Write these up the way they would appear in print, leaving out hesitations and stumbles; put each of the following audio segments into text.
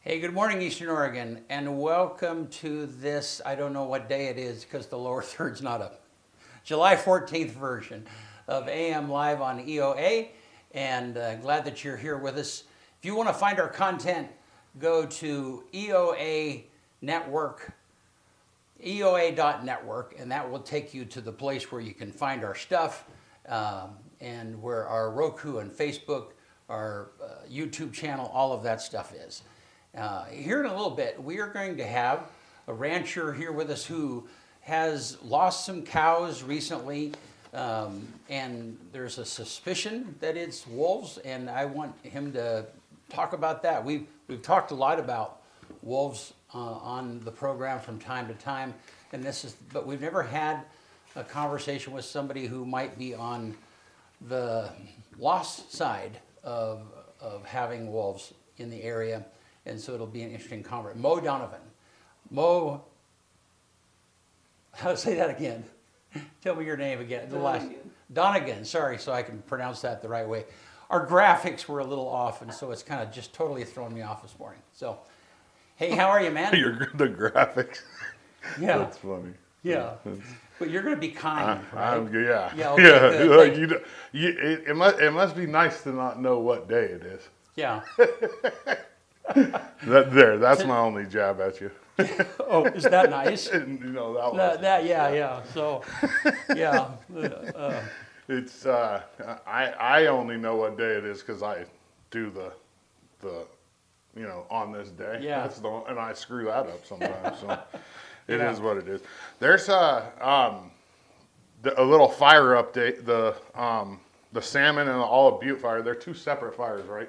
Hey, good morning, Eastern Oregon, and welcome to this, I don't know what day it is because the lower third's not up, July 14th version of AM Live on EOA, and glad that you're here with us. If you want to find our content, go to EOA Network, EOA.network, and that will take you to the place where you can find our stuff and where our Roku and Facebook, our YouTube channel, all of that stuff is. Here in a little bit, we are going to have a rancher here with us who has lost some cows recently, and there's a suspicion that it's wolves, and I want him to talk about that. We've talked a lot about wolves on the program from time to time, and but we've never had a conversation with somebody who might be on the lost side of having wolves in the area. And so it'll be an interesting conversation. Moe Donigian. Moe, how to say that again? Tell me your name again. The last Donigian, sorry, so I can pronounce that the right way. Our graphics were a little off, and so it's kind of just totally thrown me off this morning. So, hey, how are you, man? The graphics. Yeah. That's funny. Yeah. But you're going to be kind, right? Yeah. Yeah, okay, Good. It must be nice to not know what day it is. Yeah. That's my only jab at you. Oh, is that nice? Yeah. So, yeah. It's I only know what day it is because I do the on this day. Yeah. And I screw that up sometimes. So it is what it is. There's a little fire update. The salmon and the Olive Butte fire. They're two separate fires, right?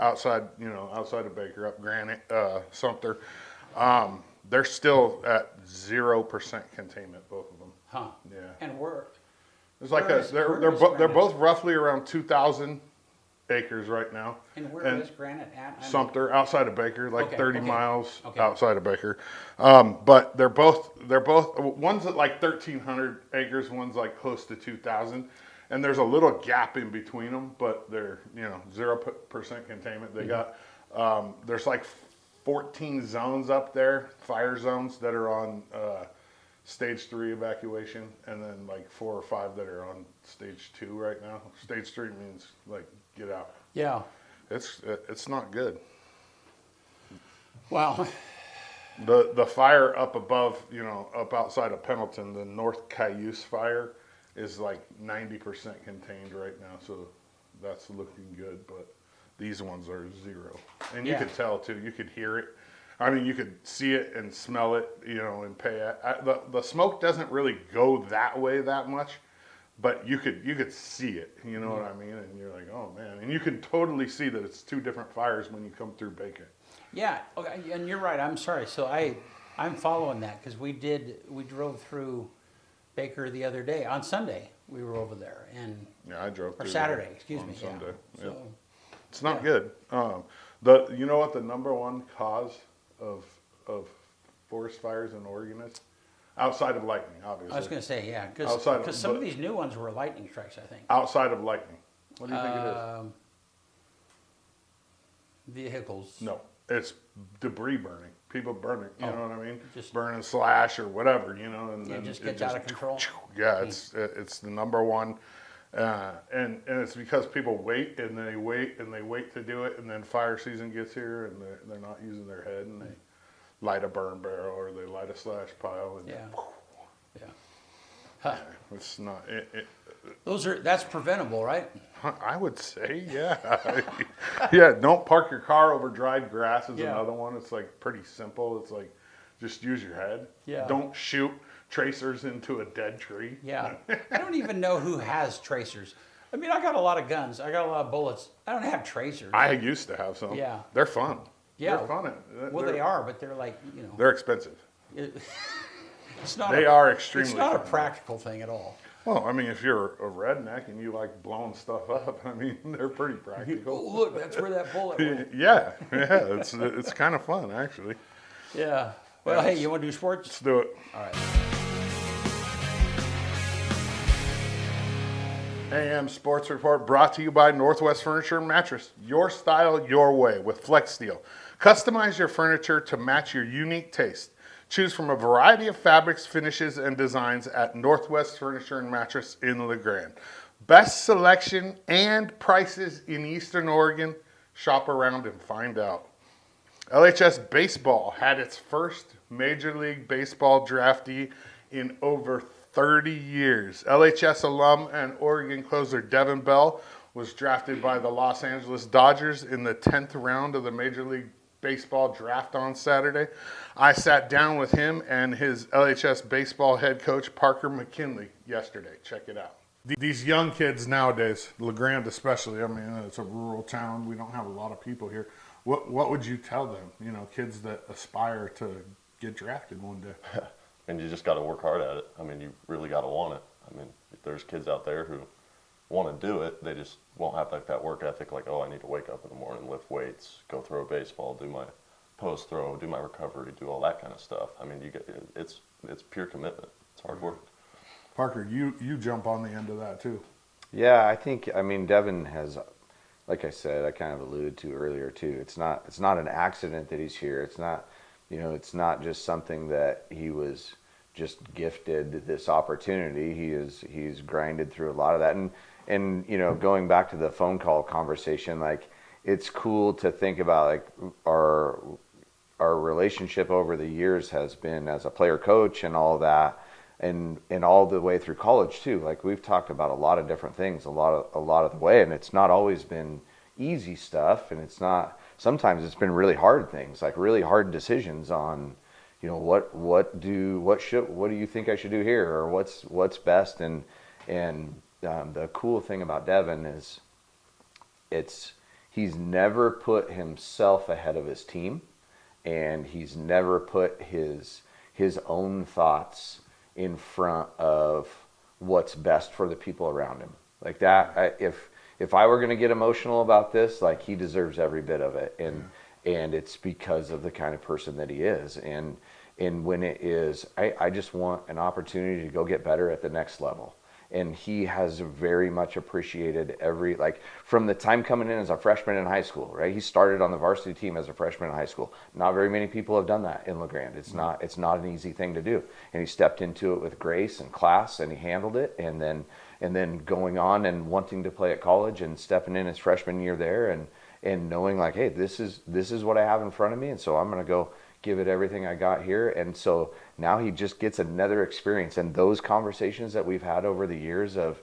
Outside of Baker, up Granite, Sumter, they're still at 0% containment, both of them. Huh. Yeah. And they're both roughly around 2,000 acres right now. And where is Granite at? Sumter, outside of Baker, like 30 miles Okay. outside of Baker. But they're both one's at like 1,300 acres, one's like close to 2,000. And there's a little gap in between them, but they're 0% containment. They got there's like 14 zones up there, fire zones that are on stage 3 evacuation, and then like 4 or 5 that are on stage 2 right now. Stage 3 means like get out. Yeah. It's not good. Wow. The fire up above, up outside of Pendleton, the North Cayuse fire is like 90% contained right now, so that's looking good, but these ones are 0. And you could tell too, you could hear it. I mean, you could see it and smell it, and pay it. The smoke doesn't really go that way that much, but you could see it, you know what I mean? And you're like, oh man. And you can totally see that it's 2 different fires when you come through Baker. Yeah, okay, and you're right, I'm sorry. So I'm following that because we drove through Baker the other day. On Sunday, we were over there, and I drove through Saturday, excuse me. Sunday. Yeah. So, it's not good. You know what the number one cause of forest fires in Oregon is? Outside of lightning, obviously. I was going to say, yeah, because some of these new ones were lightning strikes, I think. Outside of lightning, what do you think it is? Vehicles. No, it's debris burning. People burning, you know what I mean? Just burn slash or whatever, and then it just gets out of control. Yeah, it's the number one, and it's because people wait and they wait and they wait to do it, and then fire season gets here and they're not using their head and they light a burn barrel or they light a slash pile and Huh. it's not that's preventable, right? I would say, yeah. Yeah, don't park your car over dried grass is another one. It's like pretty simple. It's like just use your head. Yeah. Don't shoot tracers into a dead tree. Yeah. I don't even know who has tracers. I mean, I got a lot of guns. I got a lot of bullets. I don't have tracers. I used to have some. Yeah. They're fun. Yeah. They're fun. They are, but they're like, They're expensive. It's not. They are extremely. It's not fun. a practical thing at all. Well, I mean, if you're a redneck and you like blowing stuff up, I mean, they're pretty practical. Oh, look, that's where that bullet went. Yeah, it's kind of fun, actually. Yeah. Well, hey, you want to do sports? Let's do it. All right. AM Sports Report brought to you by Northwest Furniture and Mattress. Your style, your way with Flex Steel. Customize your furniture to match your unique taste. Choose from a variety of fabrics, finishes, and designs at Northwest Furniture and Mattress in LeGrand. Best selection and prices in Eastern Oregon. Shop around and find out. LHS Baseball had its first Major League Baseball draftee in over 30 years. LHS alum and Oregon closer Devin Bell was drafted by the Los Angeles Dodgers in the 10th round of the Major League Baseball draft on Saturday. I sat down with him and his LHS baseball head coach, Parker McKinley, yesterday. Check it out. These young kids nowadays, LeGrand especially, I mean, it's a rural town. We don't have a lot of people here. What would you tell them, you know, kids that aspire to get drafted one day? And you just got to work hard at it. I mean, you really got to want it. I mean, there's kids out there who want to do it. They just won't have like that work ethic. Like, oh, I need to wake up in the morning, lift weights, go throw a baseball, do my post throw, do my recovery, do all that kind of stuff. I mean, it's pure commitment. It's hard work. Parker, you jump on the end of that too. Yeah, I mean, Devin has, like I said, I kind of alluded to earlier too. It's not an accident that he's here. It's not. You know, it's not just something that he was just gifted this opportunity. He's grinded through a lot of that. And you know, going back to the phone call conversation, like, it's cool to think about, like, our relationship over the years has been as a player coach and all that, and all the way through college too. Like, we've talked about a lot of different things a lot of the way, and it's not always been easy stuff, and sometimes it's been really hard things, like really hard decisions on, you know, what do you think I should do here, or what's best. And the cool thing about Devin is he's never put himself ahead of his team, and he's never put his own thoughts in front of what's best for the people around him. Like that, if I were going to get emotional about this, like, he deserves every bit of it. And it's because of the kind of person that he is. And when it is, I just want an opportunity to go get better at the next level. And he has very much appreciated from the time coming in as a freshman in high school, right? He started on the varsity team as a freshman in high school. Not very many people have done that in LeGrand. It's not an easy thing to do. And he stepped into it with grace and class, and he handled it. And then going on and wanting to play at college and stepping in his freshman year there, and knowing, like, hey, this is what I have in front of me, and so I'm going to go give it everything I got here. And so now he just gets another experience. And those conversations that we've had over the years of,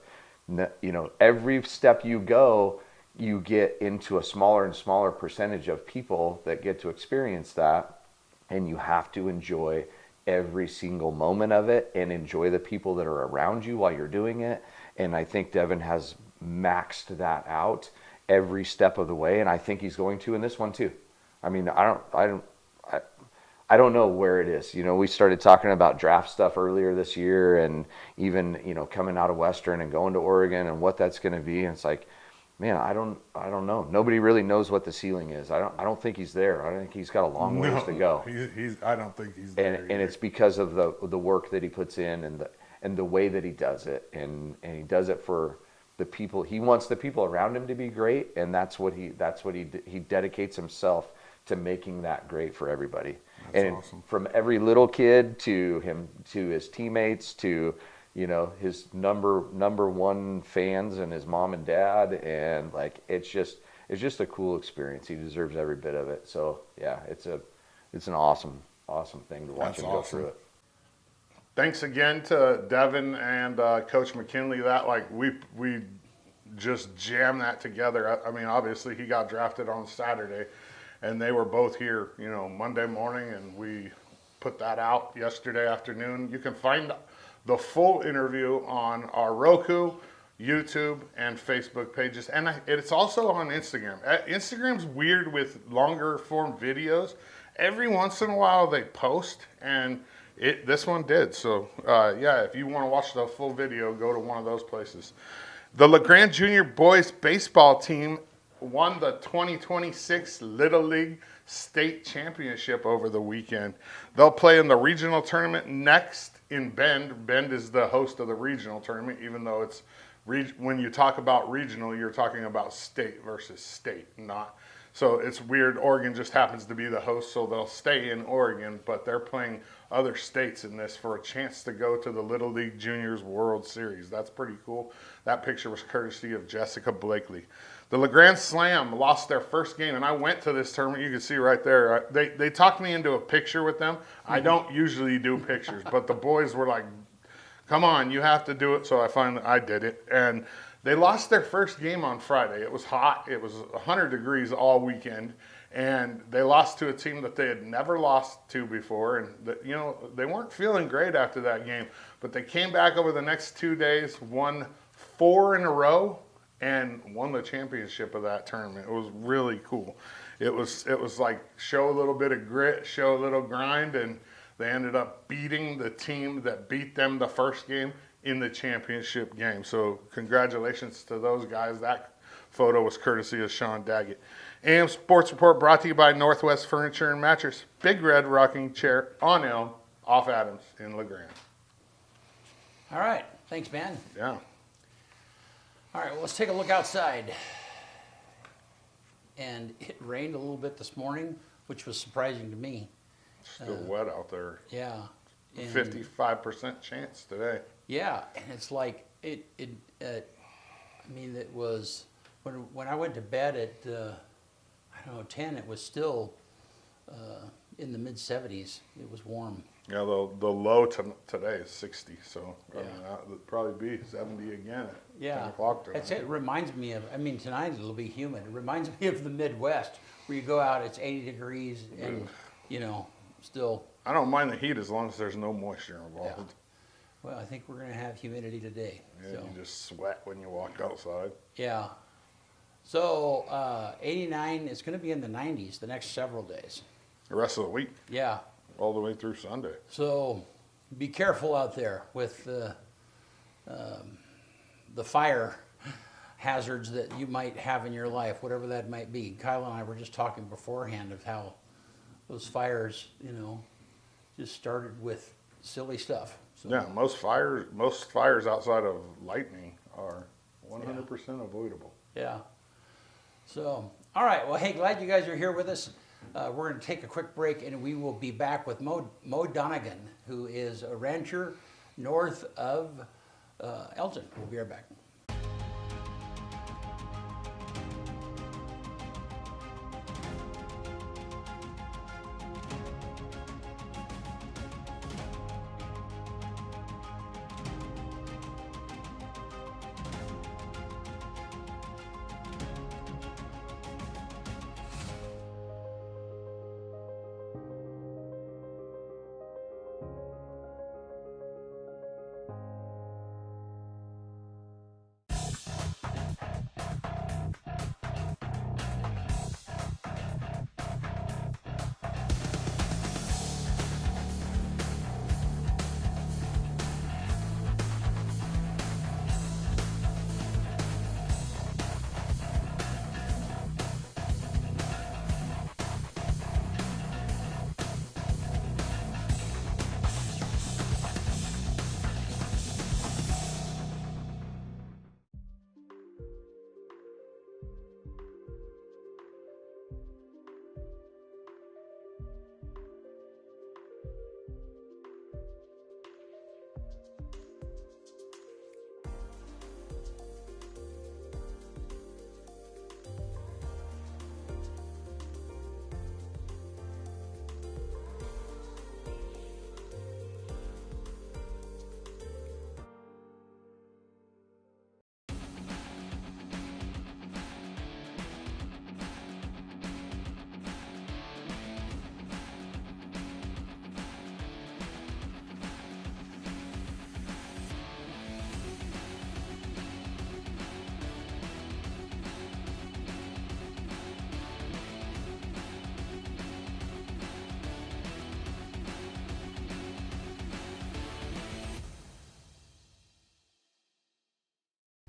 you know, every step you go, you get into a smaller and smaller percentage of people that get to experience that, and you have to enjoy every single moment of it and enjoy the people that are around you while you're doing it. And I think Devin has maxed that out every step of the way, and I think he's going to in this one too. I mean, I don't know where it is. You know, we started talking about draft stuff earlier this year, and even, you know, coming out of Western and going to Oregon and what that's going to be. And it's like, man, I don't know. Nobody really knows what the ceiling is. I don't think he's there. I think he's got a long ways to go. I don't think he's there. And it's because of the work that he puts in, and the way that he does it, and he does it for the people. He wants the people around him to be great, and that's what he dedicates himself to making that great for everybody. That's awesome. From every little kid to his teammates to, you know, his number one fans and his mom and dad, and like, it's just a cool experience. He deserves every bit of it. So yeah, it's an awesome thing to watch him go through it. Thanks again to Devin and Coach McKinley. That, like, we just jammed that together. I mean, obviously he got drafted on Saturday, and they were both here, you know, Monday morning, and we put that out yesterday afternoon. You can find the full interview on our Roku, YouTube, and Facebook pages, and it's also on Instagram. Instagram's weird with longer form videos. Every once in a while they post, and this one did. So yeah, if you want to watch the full video, go to one of those places. The LeGrand Junior Boys Baseball team won the 2026 Little League State Championship over the weekend. They'll play in the regional tournament next in Bend. Bend is the host of the regional tournament, even though it's when you talk about regional, you're talking about state versus state, not. So it's weird. Oregon just happens to be the host, so they'll stay in Oregon, but they're playing other states in this for a chance to go to the Little League Juniors World Series. That's pretty cool. That picture was courtesy of Jessica Blakely. The LeGrand Slam lost their first game, and I went to this tournament. You can see right there. They talked me into a picture with them. I don't usually do pictures, but the boys were like, come on, you have to do it. So I did it. And they lost their first game on Friday. It was hot. It was 100 degrees all weekend. And they lost to a team that they had never lost to before. And, they weren't feeling great after that game. But they came back over the next 2 days, won 4 in a row, and won the championship of that tournament. It was really cool. It was like show a little bit of grit, show a little grind, and they ended up beating the team that beat them the first game in the championship game. So congratulations to those guys. That photo was courtesy of Sean Daggett. AM Sports Report brought to you by Northwest Furniture and Mattress. Big Red rocking chair on Elm, off Adams in LeGrand. All right. Thanks, man. Yeah. All right, well, let's take a look outside. And it rained a little bit this morning, which was surprising to me. Still wet out there. Yeah. And 55% chance today. yeah, and it's like, it was, when I went to bed at, 10, it was still in the mid-70s. It was warm. Yeah, the low today is 60, so Yeah. that would probably be 70 again at 10 Yeah, o'clock tonight. it reminds me of, tonight it'll be humid. It reminds me of the Midwest, where you go out, it's 80 degrees, and, still. I don't mind the heat as long as there's no moisture involved. Yeah. Well, I think we're going to have humidity today. Yeah, So. you just sweat when you walk outside. Yeah. So 89, it's going to be in the 90s the next several days. The rest of the week, Yeah. all the way through Sunday. So be careful out there with the fire hazards that you might have in your life, whatever that might be. Kyle and I were just talking beforehand of how those fires, just started with silly stuff. So, Yeah, most fires outside of lightning are 100% avoidable. Yeah. So, all right. Well, hey, glad you guys are here with us. We're going to take a quick break, and we will be back with Moe Donigian, who is a rancher north of Elgin. We'll be right back.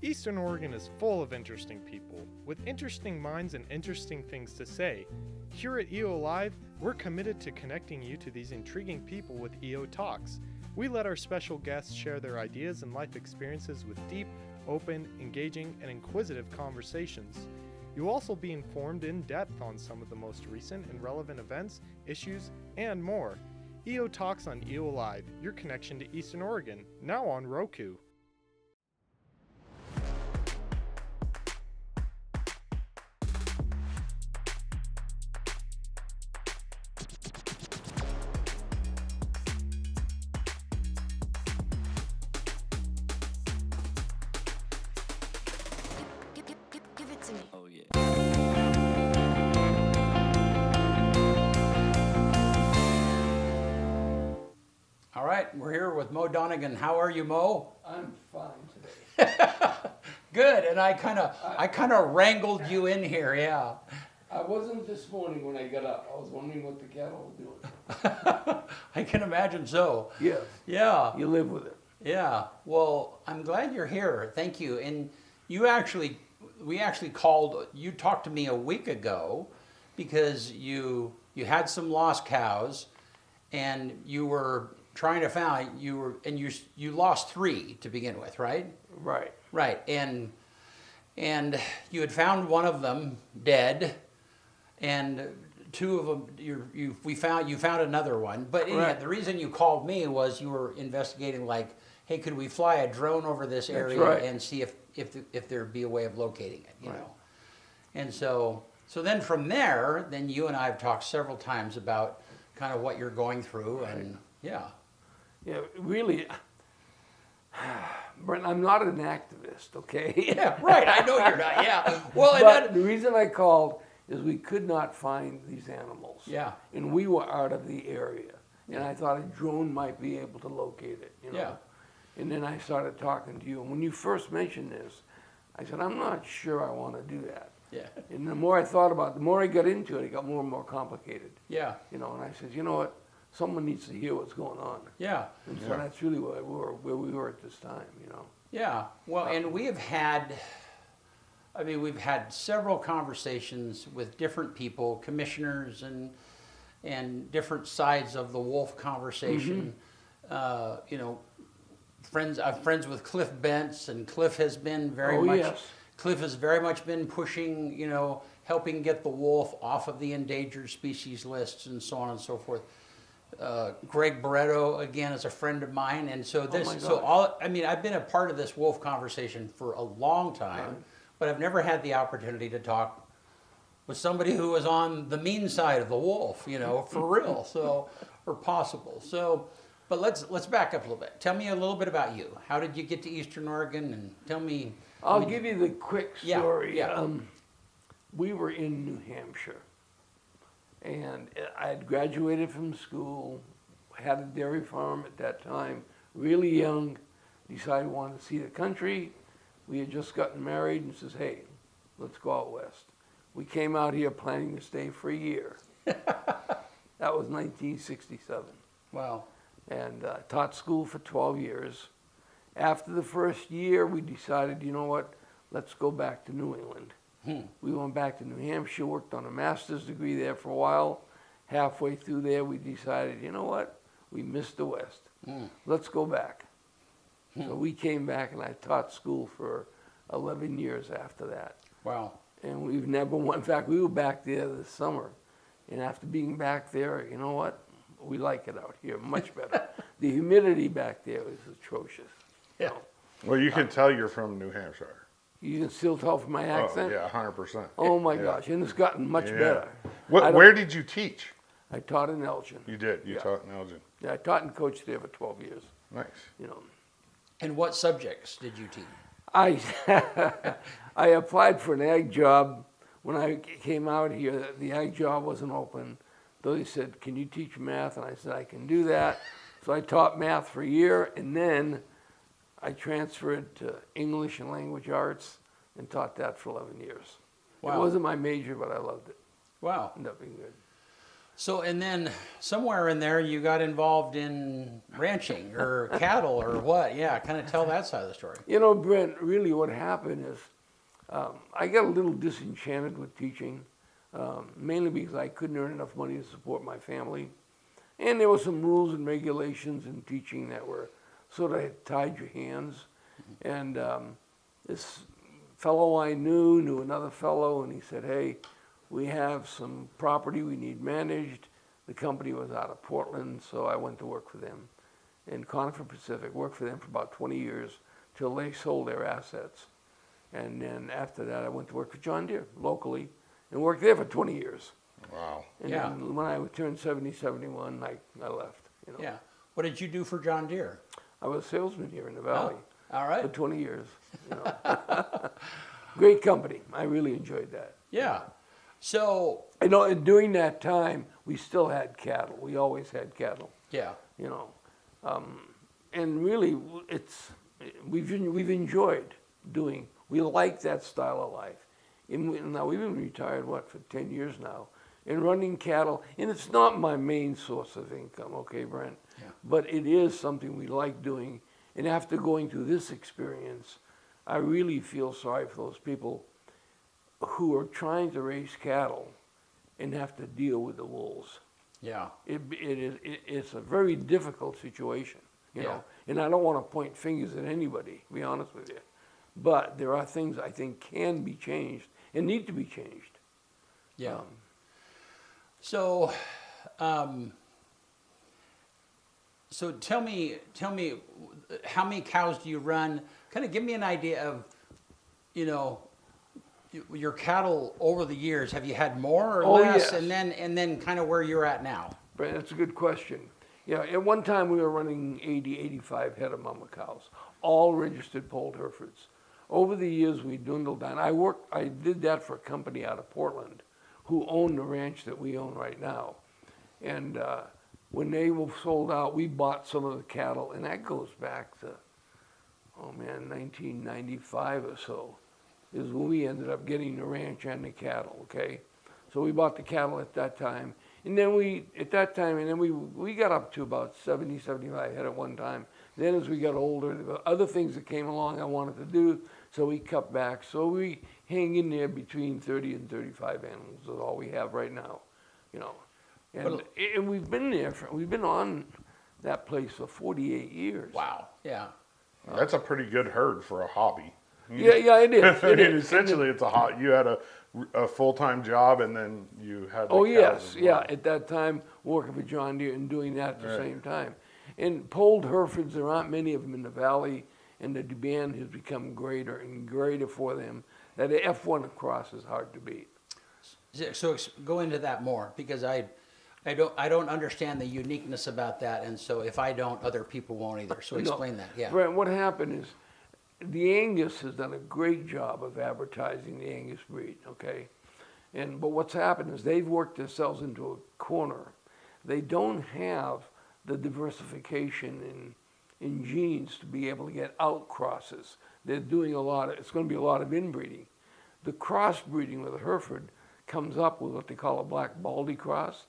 Eastern Oregon is full of interesting people, with interesting minds and interesting things to say. Here at EO Live, we're committed to connecting you to these intriguing people with EO Talks. We let our special guests share their ideas and life experiences with deep, open, engaging, and inquisitive conversations. You'll also be informed in depth on some of the most recent and relevant events, issues, and more. EO Talks on EO Live, your connection to Eastern Oregon, now on Roku. Give it to me. Oh yeah. All right, we're here with Moe Donigian. How are you, Moe? I'm fine today. Good, and I kind of wrangled you in here, yeah. I wasn't this morning when I got up. I was wondering what the cattle were doing. I can imagine so. Yes, Yeah, you live with it. yeah. Well, I'm glad you're here. Thank you. And we actually called. You talked to me a week ago because you had some lost cows, and you were trying to find you lost 3 to begin with, right? Right. Right, and you had found one of them dead, and 2 of them you found another one. But anyhow, Correct. the reason you called me was you were investigating, like, hey, could we fly a drone over this area right. and see if there'd be a way of locating it, you Right. know? And so then from there, then you and I have talked several times about kind of what you're going through, and yeah, Yeah, really, Brent, I'm not an activist, okay? yeah, right. I know you're not. Yeah, well, and But that, the reason I called is we could not find these animals. yeah, And we were out of the area. And I thought a drone might be able to locate it, you know? yeah, And then I started talking to you. And when you first mentioned this, I said, I'm not sure I want to do that. yeah, And the more I thought about it, the more I got into it, it got more and more complicated. yeah, You know, and I said, you know what? Someone needs to hear what's going on. yeah. And so that's really where we were at this time, you know. Yeah, well, and we've had several conversations with different people, commissioners, and different sides of the wolf conversation. Mm-hmm. You know, I'm friends with Cliff Bentz, and Cliff has been very Oh, much. yes. Cliff has very much been pushing, you know, helping get the wolf off of the endangered species lists and so on and so forth. Greg Barretto, again, is a friend of mine, and so this, my so gosh. I've been a part of this wolf conversation for a long time, Right. but I've never had the opportunity to talk with somebody who was on the mean side of the wolf, you know, for real, so, or possible. So, but let's back up a little bit. Tell me a little bit about you. How did you get to Eastern Oregon, and tell me. I'll give you the quick Yeah, story. yeah. We were in New Hampshire, and I had graduated from school, had a dairy farm at that time, really young, decided I wanted to see the country. We had just gotten married and says, hey, let's go out west. We came out here planning to stay for a year. That was 1967. Wow. And taught school for 12 years. After the first year, we decided, you know what, let's go back to New England. We went back to New Hampshire, worked on a master's degree there for a while. Halfway through there, we decided, you know what, we missed the West. Let's go back. So we came back, and I taught school for 11 years after that. Wow. And we've never went, in fact, we were back there this summer. And after being back there, you know what, we like it out here much better. The humidity back there is atrocious. Yeah. Well, you can tell you're from New Hampshire. You can still tell from my accent? Oh, yeah, 100%. Oh my Yeah. gosh, and it's gotten much Yeah. better. I What, don't- where did you teach? I taught in Elgin. You did. You Yeah. taught in Elgin. Yeah, I taught and coached there for 12 years. Nice. You know, And what subjects did you teach? I I applied for an ag job when I came out here. The ag job wasn't open. They said, "Can you teach math?" And I said, "I can do that." So I taught math for a year, and then I transferred to English and language arts and taught that for 11 years. Wow. It wasn't my major, but I loved it. Wow. Ended up being good. So, and then somewhere in there you got involved in ranching or cattle or what? Yeah, kind of tell that side of the story. You know, Brent, really what happened is I got a little disenchanted with teaching, mainly because I couldn't earn enough money to support my family. And there were some rules and regulations in teaching that were sort of tied your hands. And this fellow I knew another fellow, and he said, hey, we have some property we need managed. The company was out of Portland, so I went to work for them. In Conifer Pacific, worked for them for about 20 years till they sold their assets. And then after that, I went to work for John Deere locally and worked there for 20 years. Wow. And Yeah. then when I turned 70, 71, I left. You know. Yeah. What did you do for John Deere? I was a salesman here in the Valley All for right. 20 years. You know. Great company. I really enjoyed that. Yeah. So, You know, and during that time, we still had cattle. We always had cattle. yeah. You know, and really, we've enjoyed doing. We like that style of life. And now we've been retired for 10 years now, and running cattle. And it's not my main source of income, okay, Brent. Yeah. But it is something we like doing. And after going through this experience, I really feel sorry for those people who are trying to raise cattle and have to deal with the wolves. Yeah. It's a very difficult situation, you Yeah. know. And I don't want to point fingers at anybody, to be honest with you. But there are things I think can be changed and need to be changed. Yeah. Um, So, so tell me, how many cows do you run? Kind of give me an idea of, you know, your cattle over the years. Have you had more or Oh, less? yes. And then kind of where you're at now. Brent, that's a good question. Yeah, at one time we were running 80, 85 head of mama cows, all registered polled Herefords. Over the years, we dwindled down. I did that for a company out of Portland who owned the ranch that we own right now. And when they were sold out, we bought some of the cattle, and that goes back to, 1995 or so, is when we ended up getting the ranch and the cattle, okay? So we bought the cattle at that time. And then we got up to about 70, 75 head at one time. Then as we got older, there were other things that came along I wanted to do, so we cut back. So we hang in there between 30 and 35 animals is all we have right now, you know. And we've been there, we've been on that place for 48 years. Wow. Yeah. That's a pretty good herd for a hobby. Yeah, it is. I It mean, is. essentially, it's a hot. You had a full-time job, and then you had. The Oh, cows yes, as well. yeah. At that time, working for John Deere and doing that at the Right. same time. And polled Herefords, there aren't many of them in the valley, and the demand has become greater and greater for them. That F1 across is hard to beat. So go into that more, because I don't understand the uniqueness about that, and so if I don't, other people won't either. So explain that. Yeah. Brent, what happened is the Angus has done a great job of advertising the Angus breed, okay? But what's happened is they've worked themselves into a corner. They don't have the diversification in genes to be able to get out crosses. They're doing it's going to be a lot of inbreeding. The crossbreeding with a Hereford comes up with what they call a black baldy cross.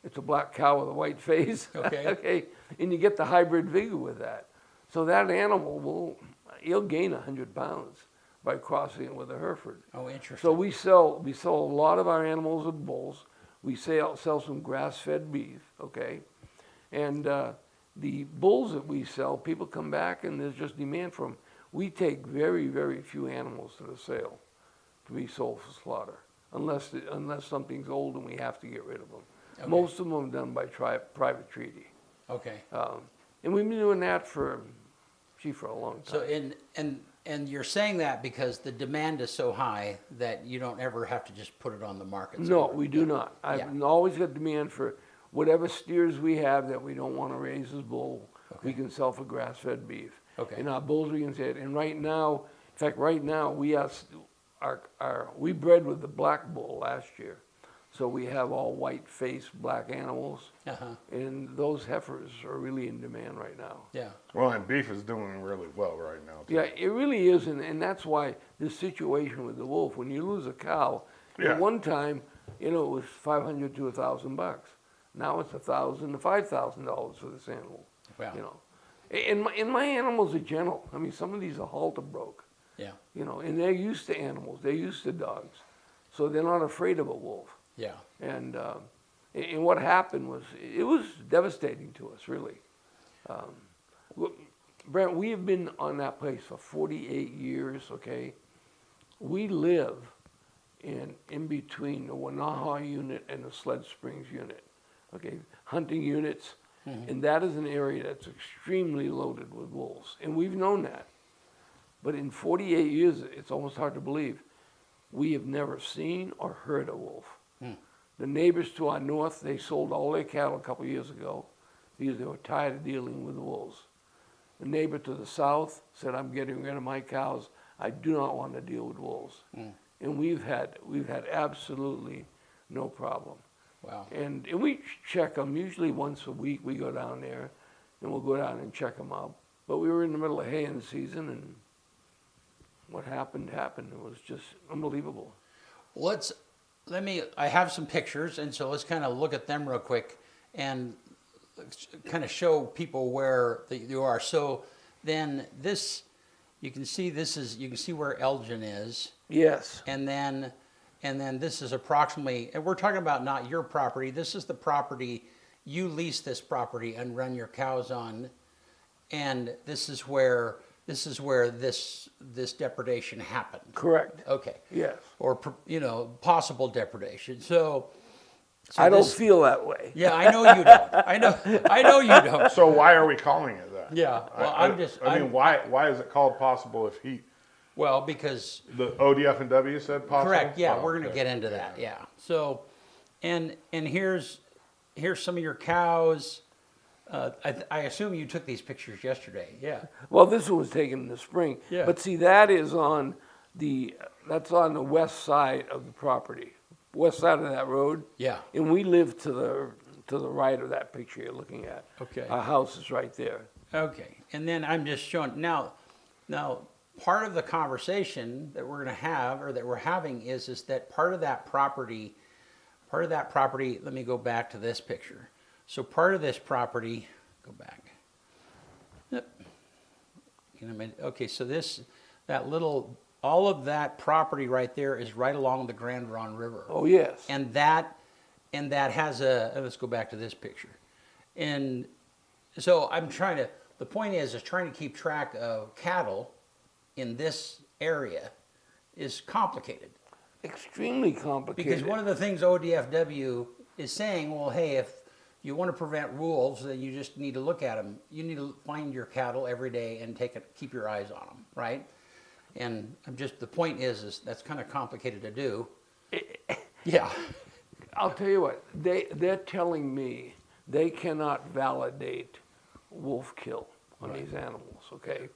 It's a black cow with a white face. Okay. Okay, and you get the hybrid vigor with that. So that animal he'll gain 100 pounds by crossing it with a Hereford. Oh, interesting. So we sell a lot of our animals with bulls. We sell some grass-fed beef, okay? And the bulls that we sell, people come back and there's just demand for them. We take very, very few animals to the sale to be sold for slaughter, unless something's old and we have to get rid of them. Okay. Most of them are done by private treaty. Okay. And we've been doing that for a long time. So and you're saying that because the demand is so high that you don't ever have to just put it on the market. No, somewhere. we do not. I've always got demand for whatever steers we have that we don't want to raise as bull. We can sell for grass-fed beef. Okay. And our bulls we can say it. And right now, in fact, we bred with the black bull last year, so we have all white-faced black animals, and those heifers are really in demand right now. Yeah. Well, and beef is doing really well right now. Too. Yeah, it really is, and that's why this situation with the wolf, when you lose a cow, at one time, it was $500 to $1,000. Now it's $1,000 to $5,000 for this animal. Wow. And my animals are gentle. I mean, some of these are halter broke. Yeah. And they're used to animals. They're used to dogs, so they're not afraid of a wolf. Yeah. And what happened was, it was devastating to us, really. Brent, we have been on that place for 48 years, okay? We live in between the Wanaha unit and the Sled Springs unit, okay? Hunting units, and that is an area that's extremely loaded with wolves, and we've known that. But in 48 years, it's almost hard to believe, we have never seen or heard a wolf. The neighbors to our north, they sold all their cattle a couple years ago because they were tired of dealing with the wolves. The neighbor to the south said, I'm getting rid of my cows. I do not want to deal with wolves. And we've had absolutely no problem. Wow. And we check them usually once a week. We go down there and we'll go down and check them out. But we were in the middle of haying season, and what happened. It was just unbelievable. I have some pictures, and so let's kind of look at them real quick and kind of show people where you are. So then this, you can see where Elgin is. Yes. And then this is approximately, and we're talking about not your property, this is the property, you lease this property and run your cows on, and this is where this depredation happened. Correct. Okay. Yes. Or, possible depredation. So I don't feel that way. Yeah, I know you don't. I know you don't. So why are we calling it that? Yeah. Well, I mean, why is it called possible if he? Well, because The ODF and W said possible. correct. Yeah, Oh, we're going to okay. get into that. Yeah. So, and here's some of your cows. I assume you took these pictures yesterday. Yeah. Well, this one was taken in the spring. Yeah. But see, that's on the west side of the property, west side of that road. Yeah. And we live to the right of that picture you're looking at. Okay. Our house is right there. Okay. And then I'm just showing now. Part of the conversation that we're going to have, or that we're having, is that part of that property. Let me go back to this picture. So part of this property, go back. Yep. Okay, so all of that property right there is right along the Grand Ronde River. Oh, yes. And that has let's go back to this picture. And so the point is trying to keep track of cattle in this area is complicated. Extremely complicated. Because one of the things ODFW is saying, well, hey, if you want to prevent wolves, then you just need to look at them. You need to find your cattle every day and keep your eyes on them, right? And the point is that's kind of complicated to do. Yeah. I'll tell you what, they're telling me they cannot validate wolf kill on these animals, okay?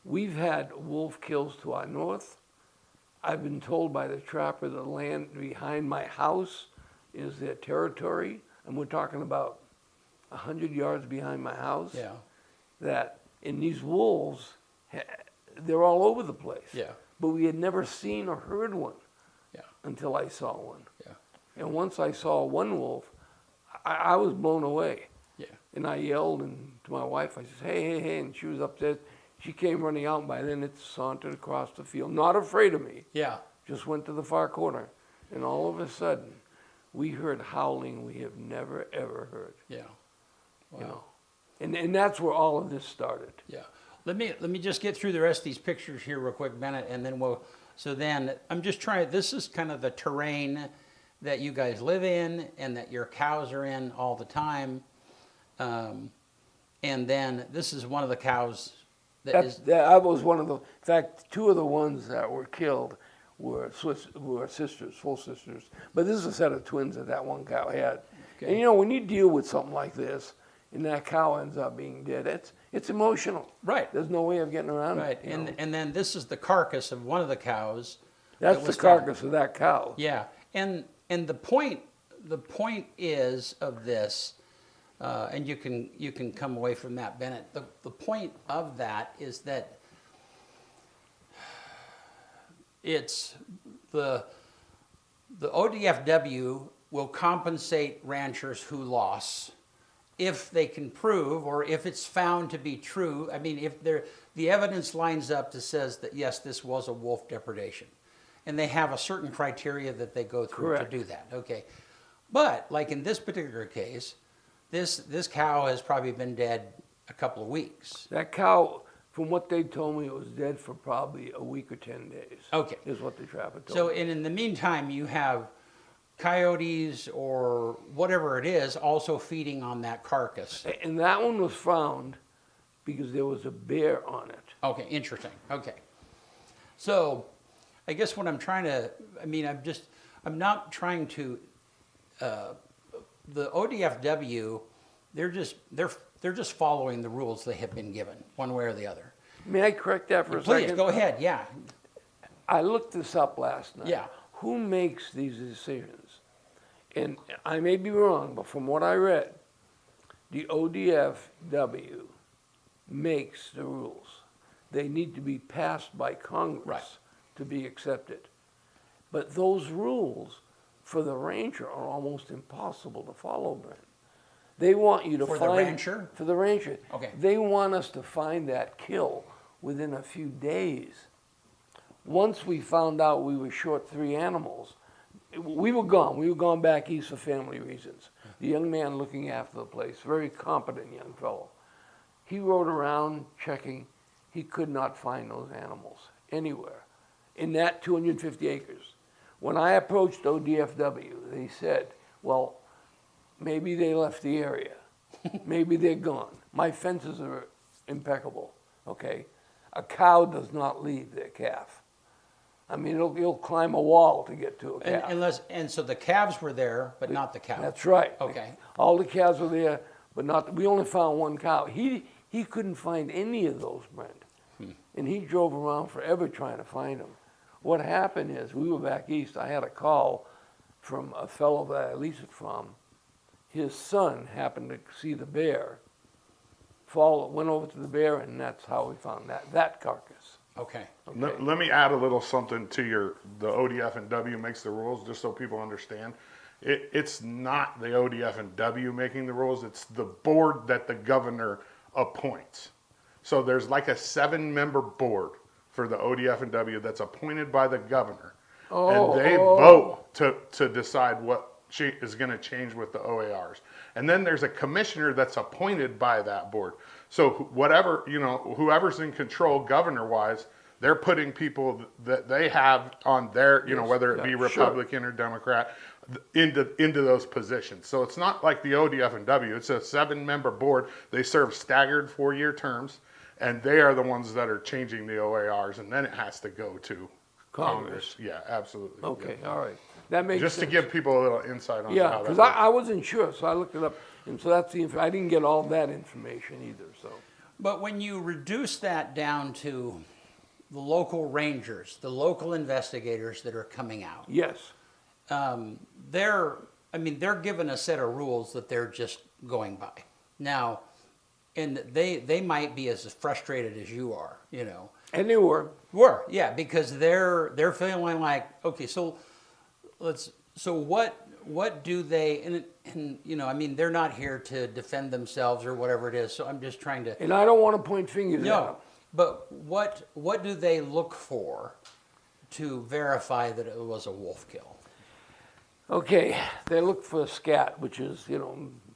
We've had wolf kills to our north. I've been told by the trapper the land behind my house is their territory, and we're talking about 100 yards behind my house. Yeah. And these wolves, they're all over the place. Yeah. But we had never seen or heard one. Yeah. Until I saw one. Yeah. And once I saw one wolf, I was blown away. Yeah. And I yelled to my wife, I said, hey, and she was upstairs. She came running out, and by then it sauntered across the field, not afraid of me. Yeah. Just went to the far corner. And all of a sudden, we heard howling we have never, ever heard. Yeah. Wow. You know? And that's where all of this started. Yeah. Let me just get through the rest of these pictures here real quick, Bennett, and then I'm just trying, this is kind of the terrain that you guys live in and that your cows are in all the time. And then this is one of the cows That was one of the, in fact, two of the ones that were killed were sisters, full sisters. But this is a set of twins that one cow had. Okay. And when you deal with something like this, and that cow ends up being dead, it's emotional. Right. There's no way of getting around Right. it. you know. And then this is the carcass of one of the cows. That's that the was carcass of that cow. Yeah. And the point is of this, and you can come away from that, Bennett. The point of that is that it's the ODFW will compensate ranchers who lost if they can prove, or if it's found to be true. I mean, if the evidence lines up that says that yes, this was a wolf depredation, and they have a certain criteria that they go through Correct. to do that. Okay, but like in this particular case, this cow has probably been dead a couple of weeks. That cow, from what they told me, it was dead for probably a week or 10 days. Okay. Is what the trapper told So, me. and in the meantime, you have coyotes or whatever it is also feeding on that carcass. And that one was found because there was a bear on it. Okay, interesting. Okay. So, I guess what I'm trying to, I'm not trying to, the ODFW, they're just following the rules they have been given, one way or the other. May I correct that for a Please, second? go ahead, yeah. I looked this up last night. Yeah. Who makes these decisions? And I may be wrong, but from what I read, the ODFW makes the rules. They need to be passed by Congress Right. to be accepted. But those rules for the ranger are almost impossible to follow, Brent. They want you to For find... the rancher? For the rancher. Okay. They want us to find that kill within a few days. Once we found out we were short 3 animals, we were gone. We were gone back east for family reasons. The young man looking after the place, very competent young fellow. He rode around checking. He could not find those animals anywhere in that 250 acres. When I approached ODFW, they said, well, maybe they left the area. Maybe they're gone. My fences are impeccable, okay? A cow does not leave their calf. I mean, it'll climb a wall to get to a calf. And so the calves were there, but not the cow. That's right. Okay. All the calves were there, but not. We only found 1 cow. He couldn't find any of those, Brent. And he drove around forever trying to find them. What happened is, we were back east. I had a call from a fellow that I leased it from. His son happened to see the bear, went over to the bear, and that's how we found that carcass. Okay. Okay. Let me add a little something to the ODF and W makes the rules, just so people understand. It's not the ODF and W making the rules, it's the board that the governor appoints. So there's like a 7-member board for the ODF and W that's appointed by the governor. And they vote to decide what is going to change with the OARs. And then there's a commissioner that's appointed by that board. So whoever's in control governor-wise, they're putting people that they have on their, whether it be Republican or Democrat, into those positions. So it's not like the ODF and W. It's a 7-member board. They serve staggered 4-year terms, and they are the ones that are changing the OARs, and then it has to go to Congress. Yeah, absolutely. Okay, Yeah. all right. That makes Just sense. to give people a little insight on Yeah, how that because works. I wasn't sure, so I looked it up, and so that's I didn't get all that information either. So But when you reduce that down to the local rangers, the local investigators that are coming out, yes, they're given a set of rules that they're just going by. Now, and they might be as frustrated as you are, and they were. Yeah, because they're feeling like, okay, so what do they, and they're not here to defend themselves or whatever it is, so I'm just trying to. And I don't want to point fingers at them. No, but what do they look for to verify that it was a wolf kill? Okay, they look for scat, which is,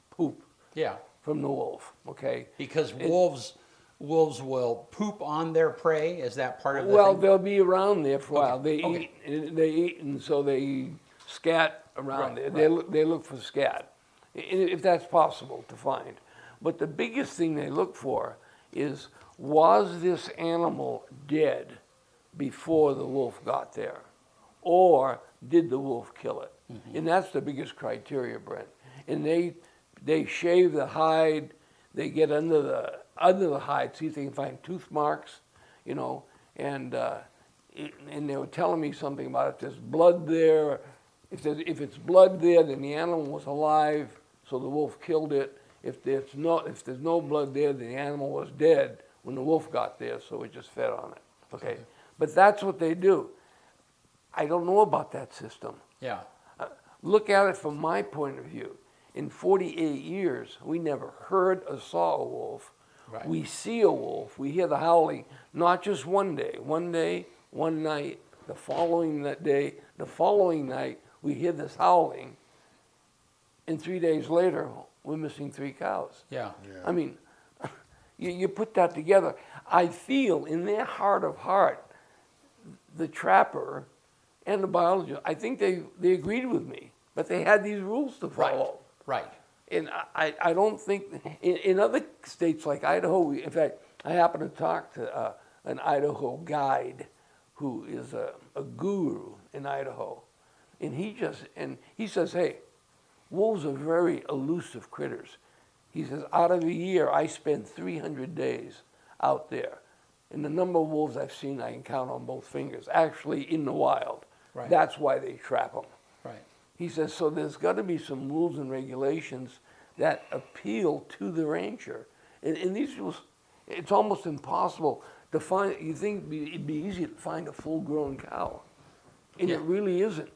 poop Yeah, from the wolf, okay? because wolves will poop on their prey. Is that part of the Well, thing? they'll be around there for a while. Okay. They eat, and so they scat around Right, there. right. They look for scat, if that's possible to find. But the biggest thing they look for is, was this animal dead before the wolf got there? Or did the wolf kill it? Mm-hmm. And that's the biggest criteria, Brent. And they shave the hide, they get under the hide, see if they can find tooth marks, and they were telling me something about if there's blood there. If it's blood there, then the animal was alive, so the wolf killed it. If there's no blood there, then the animal was dead when the wolf got there, so it just fed on it. Okay, but that's what they do. I don't know about that system. Yeah. Look at it from my point of view. In 48 years, we never heard or saw a wolf. Right. We see a wolf. We hear the howling, not just one day, one night, the following night, we hear this howling, and 3 days later, we're missing 3 cows. Yeah. Yeah. I mean, you put that together. I feel in their heart of heart, the trapper and the biologist, I think they agreed with me, but they had these rules to follow. Right. And I don't think, in other states like Idaho, in fact, I happened to talk to an Idaho guide who is a guru in Idaho. And he says, hey, wolves are very elusive critters. He says, out of a year, I spend 300 days out there. And the number of wolves I've seen, I can count on both fingers, actually in the wild. Right. That's why they trap them. Right. He says, so there's got to be some rules and regulations that appeal to the rancher. And these rules, it's almost impossible to find. You think it'd be easy to find a full-grown cow, and it really isn't.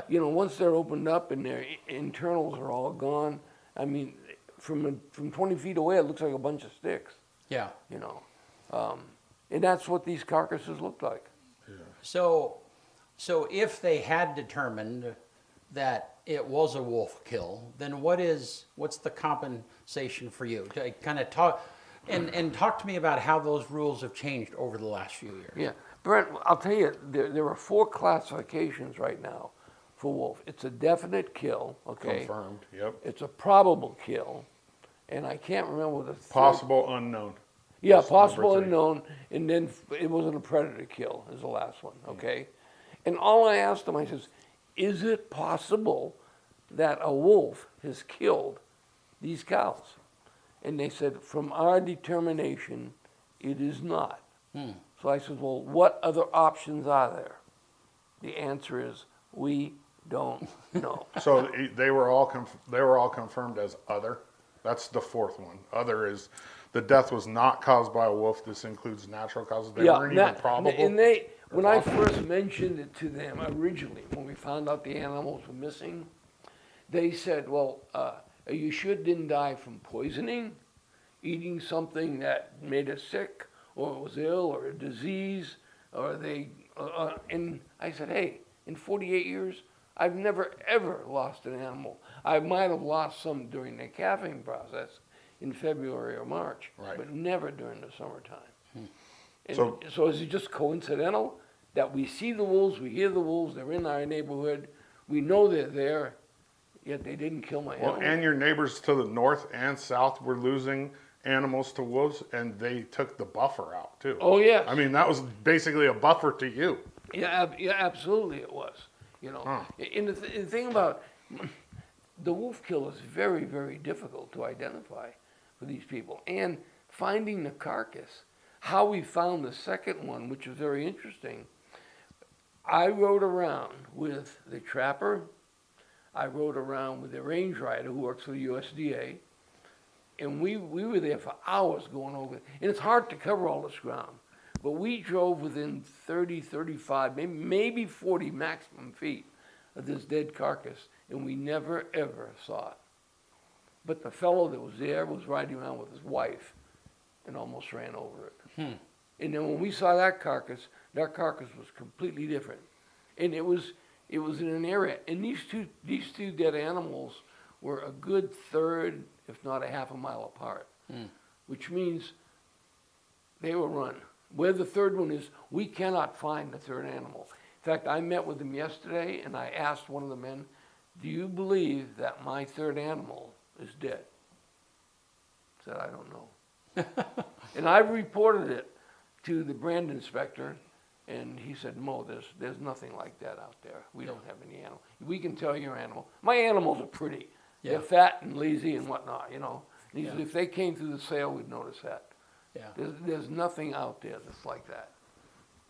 Once they're opened up and their internals are all gone, I mean, from 20 feet away, it looks like a bunch of sticks. Yeah. And that's what these carcasses look like. So if they had determined that it was a wolf kill, then what's the compensation for you? To kind of talk to me about how those rules have changed over the last few years. Yeah, Brent, I'll tell you, there are 4 classifications right now for wolf. It's a definite kill, okay? Confirmed, yep. It's a probable kill, and I can't remember the third. Possible unknown. Yeah, That's possible number 3. unknown, and then it wasn't a predator kill is the last one, okay? And all I asked them, I says, is it possible that a wolf has killed these cows? And they said, from our determination, it is not. So I said, well, what other options are there? The answer is, we don't know. So they were all confirmed as other. That's the 4th one. Other is the death was not caused by a wolf. This includes natural causes. They weren't even probable. And when I first mentioned it to them originally, when we found out the animals were missing, they said, well, are you sure it didn't die from poisoning, eating something that made it sick, or was ill, or a disease, or and I said, hey, in 48 years, I've never, ever lost an animal. I might have lost some during the calving process in February or March, but never during the summertime. And so is it just coincidental that we see the wolves, we hear the wolves, they're in our neighborhood, we know they're there, yet they didn't kill my animals? Well, and your neighbors to the north and south were losing animals to wolves, and they took the buffer out too. Oh, yes. I mean, that was basically a buffer to you. Yeah, absolutely it was. And the thing about the wolf kill is very, very difficult to identify for these people. And finding the carcass, how we found the second one, which was very interesting, I rode around with the trapper, I rode around with the range rider who works for the USDA, and we were there for hours going over it. And it's hard to cover all this ground, but we drove within 30, 35, maybe 40 maximum feet of this dead carcass, and we never, ever saw it. But the fellow that was there was riding around with his wife and almost ran over it. And then when we saw that carcass was completely different. And it was in an area, and these two dead animals were a good third, if not a half a mile apart, which means they were run. Where the third one is, we cannot find the third animal. In fact, I met with them yesterday, and I asked one of the men, do you believe that my third animal is dead? He said, I don't know. And I reported it to the brand inspector, and he said, Mo, there's nothing like that out there. We don't have any animal. We can tell your animal. My animals are pretty. Yeah. They're fat and lazy and whatnot, And he said, if they came through the sale, we'd notice that. Yeah. There's nothing out there that's like that.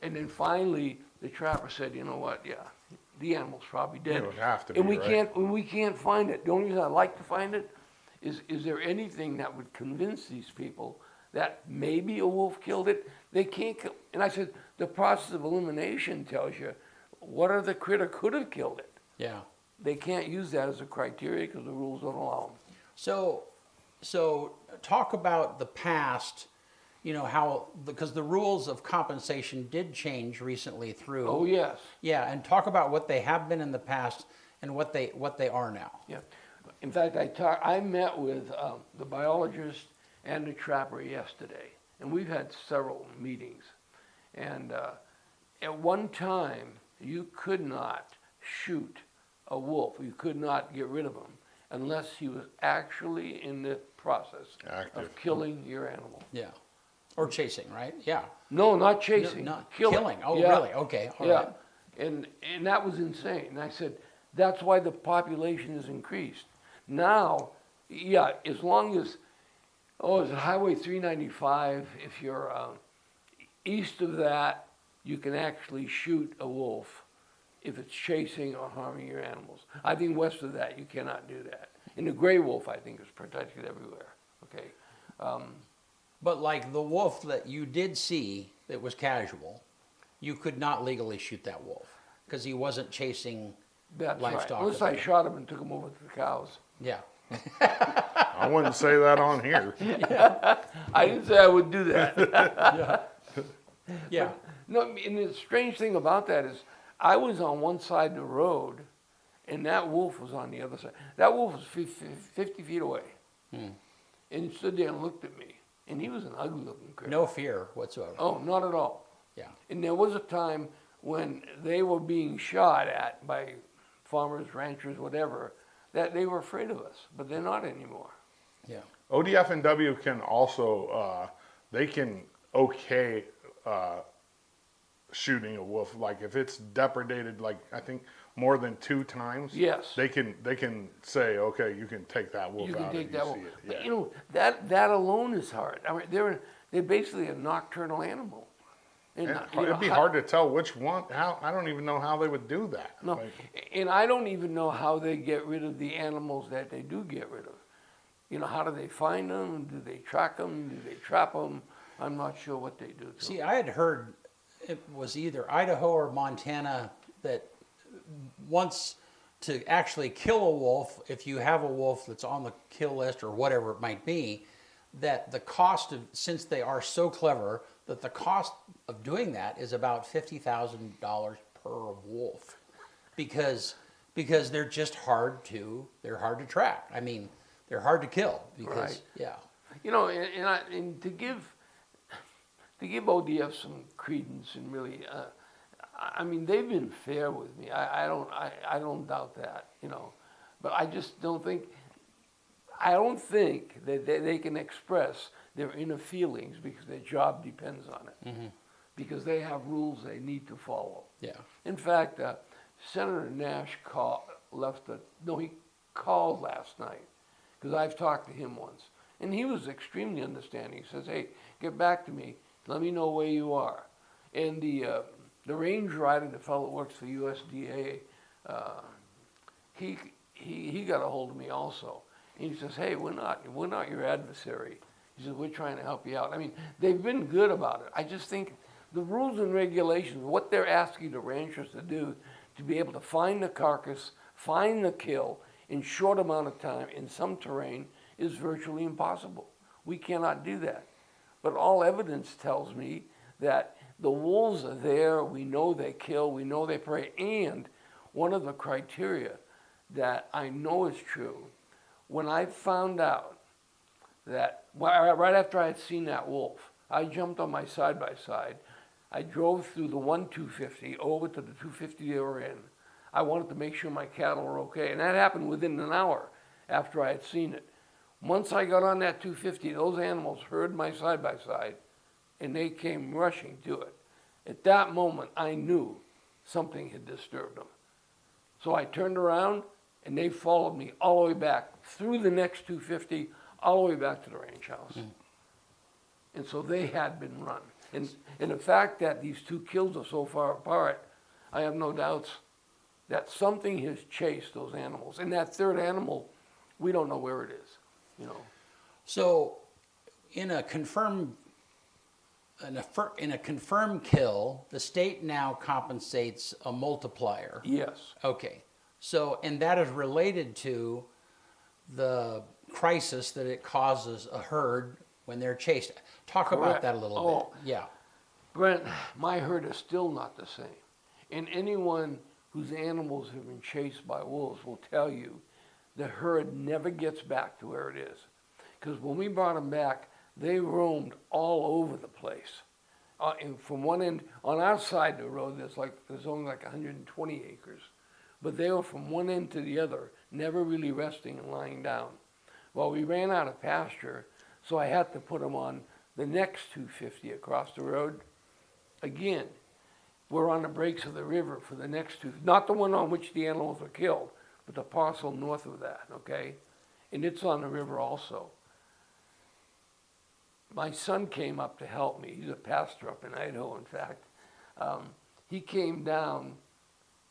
And then finally, the trapper said, you know what? Yeah, the animal's probably dead. It would have to be, and we can't find it. The only reason I'd like to find it is there anything that would convince these people that maybe a wolf killed it? They can't kill. And I said, the process of elimination tells you what other critter could have killed it. Yeah. They can't use that as a criteria because the rules don't allow them. So talk about the past. How, because the rules of compensation did change recently through. Oh, yes. Yeah, and talk about what they have been in the past and what they are now. Yeah. In fact, I met with the biologist and the trapper yesterday, and we've had several meetings. And at one time, you could not shoot a wolf. You could not get rid of him unless he was actually in the process Active. of killing your animal. Yeah. Or chasing, right? Yeah. No, not chasing. No, not killing. killing. Oh, Yeah. really? Okay. All Yeah. right. And that was insane. And I said, that's why the population has increased. Now, yeah, as long as, is it Highway 395? If you're east of that, you can actually shoot a wolf if it's chasing or harming your animals. I think west of that, you cannot do that. And the gray wolf, I think, is protected everywhere. Okay. But like the wolf that you did see that was casual, you could not legally shoot that wolf because he wasn't chasing That's livestock. right. Unless I shot him and took him over to the cows. Yeah. I wouldn't say that on here. I didn't say I would do that. Yeah. No, and the strange thing about that is I was on one side of the road and that wolf was on the other side. That wolf was 50 feet away. And he stood there and looked at me. And he was an ugly looking critter. No fear whatsoever. Oh, not at all. Yeah. And there was a time when they were being shot at by farmers, ranchers, whatever, that they were afraid of us, but they're not anymore. Yeah. ODF and W can also, they can okay shooting a wolf. Like if it's depredated, like I think more than 2 times. Yes. They can say, okay, you can take that wolf You out can if take that see one. it. But Yeah. you know, that alone is hard. I mean, they're basically a nocturnal animal. And, It'd be hard to tell which one. How I don't even know how they would do that. No, Like, and I don't even know how they get rid of the animals that they do get rid of. You know, how do they find them? Do they track them? Do they trap them? I'm not sure what they do to See, them. I had heard it was either Idaho or Montana that wants to actually kill a wolf, if you have a wolf that's on the kill list or whatever it might be, that the cost of, since they are so clever, that the cost of doing that is about $50,000 per wolf, because they're just hard to track. I mean, they're hard to kill because Right. yeah. You know, and to give ODF some credence and really, I mean, they've been fair with me. I don't doubt that, you know, but I just don't think. I don't think that they can express their inner feelings because their job depends on it. Because they have rules they need to follow. Yeah. In fact, Senator Nash he called last night because I've talked to him once, and he was extremely understanding. He says, "Hey, get back to me. Let me know where you are." And the range rider, the fellow that works for USDA, he got a hold of me also. And he says, "Hey, we're not your adversary." He says, "We're trying to help you out." I mean, they've been good about it. I just think the rules and regulations, what they're asking the ranchers to do, to be able to find the carcass, find the kill in short amount of time in some terrain, is virtually impossible. We cannot do that. But all evidence tells me that the wolves are there. We know they kill. We know they prey. And one of the criteria that I know is true, when I found out that, right after I had seen that wolf, I jumped on my side-by-side. I drove through the 250 over to the 250 they were in. I wanted to make sure my cattle were okay. And that happened within an hour after I had seen it. Once I got on that 250, those animals heard my side-by-side, and they came rushing to it. At that moment, I knew something had disturbed them. So I turned around, and they followed me all the way back through the next 250, all the way back to the ranch house. And so they had been run. And the fact that these 2 kills are so far apart, I have no doubts that something has chased those animals. And that third animal, we don't know where it is, you know. So, in a confirmed kill, the state now compensates a multiplier. Yes. Okay. So, and that is related to the crisis that it causes a herd when they're chased. Talk about Correct. that a little Oh. bit. Yeah. Brent, my herd is still not the same. And anyone whose animals have been chased by wolves will tell you the herd never gets back to where it is. because when we brought them back, they roamed all over the place. And from one end, on our side of the road, there's only like 120 acres. But they were from one end to the other, never really resting and lying down. Well, we ran out of pasture, so I had to put them on the next 250 across the road. Again, we're on the breaks of the river for the next two, not the one on which the animals were killed, but the parcel north of that, okay? And it's on the river also. My son came up to help me. He's a pastor up in Idaho, in fact. He came down,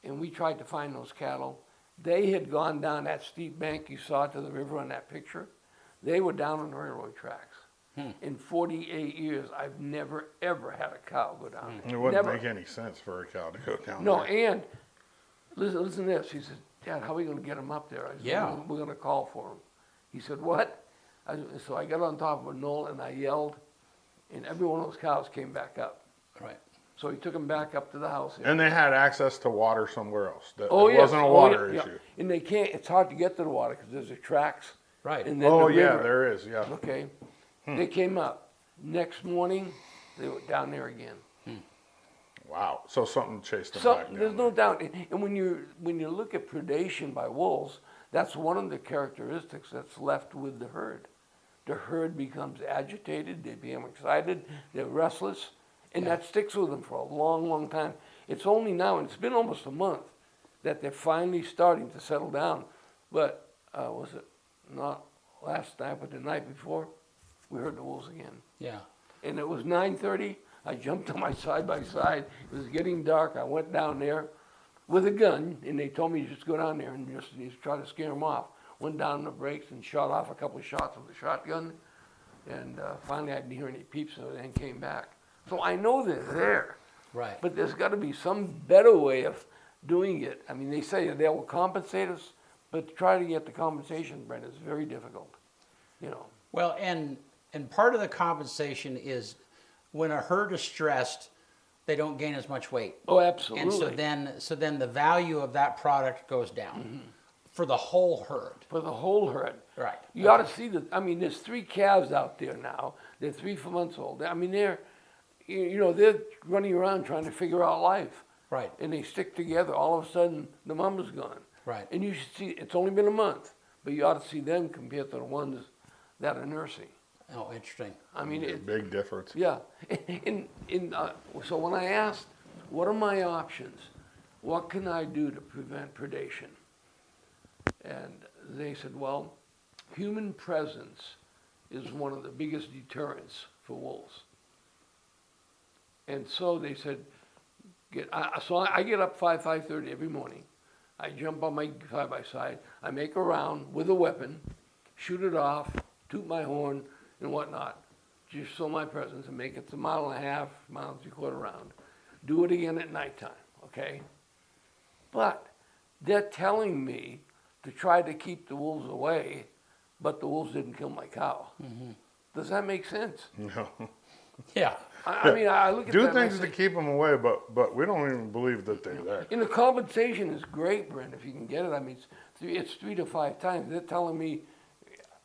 and we tried to find those cattle. They had gone down that steep bank you saw to the river on that picture. They were down on the railroad tracks. In 48 years, I've never, ever had a cow go down there. It wouldn't Never. make any sense for a cow to go down No, there. and listen to this. He said, Dad, how are we going to get him up there? I said, Yeah. We're going to call for him. He said, what? So I got on top of a knoll and I yelled, and every one of those cows came back up. Right. So he took them back up to the house. And they had access to water somewhere else. It yes. wasn't a water yeah. issue. And they can't, it's hard to get to the water because there's the tracks. Right. And then Oh, the yeah, river. there is, yeah. Okay. They came up. Next morning, they were down there again. Wow. So something chased them So back down there's no there. doubt. And when you look at predation by wolves, that's one of the characteristics that's left with the herd. The herd becomes agitated, they become excited, they're restless, and that sticks with them for a long, long time. It's only now, and it's been almost a month, that they're finally starting to settle down. But was it not last night, but the night before, we heard the wolves again. Yeah. And it was 9:30. I jumped on my side-by-side. It was getting dark. I went down there with a gun, and they told me just go down there and just try to scare them off. Went down the brakes and shot off a couple of shots with the shotgun. And finally, I didn't hear any peeps, and then came back. So I know they're there. Right. But there's got to be some better way of doing it. I mean, they say they will compensate us, but to try to get the compensation, Brent, is very difficult. You know. Well, and part of the compensation is when a herd is stressed, they don't gain as much weight. Oh, absolutely. And so then the value of that product goes down for the whole herd. For the whole herd. Right. You ought to see that. I mean, there's 3 calves out there now. They're 3 months old. I mean, they're running around trying to figure out life. Right. And they stick together. All of a sudden, the mama's gone. Right. And you should see, it's only been a month, but you ought to see them compared to the ones that are nursing. Oh, interesting. I mean, A big difference. yeah. So when I asked, what are my options? What can I do to prevent predation? And they said, well, human presence is one of the biggest deterrents for wolves. And so they said, I get up 5:30 every morning. I jump on my side-by-side. I make a round with a weapon, shoot it off, toot my horn, and whatnot. Just show my presence and make it a 1.5 miles, 1.75 miles round. Do it again at nighttime, okay? But they're telling me to try to keep the wolves away, but the wolves didn't kill my cow. Does that make sense? No. Yeah. I mean, I look at that Do and I things to say, keep them away, but we don't even believe that they're there. and the compensation is great, Brent, if you can get it. I mean, it's 3 to 5 times. They're telling me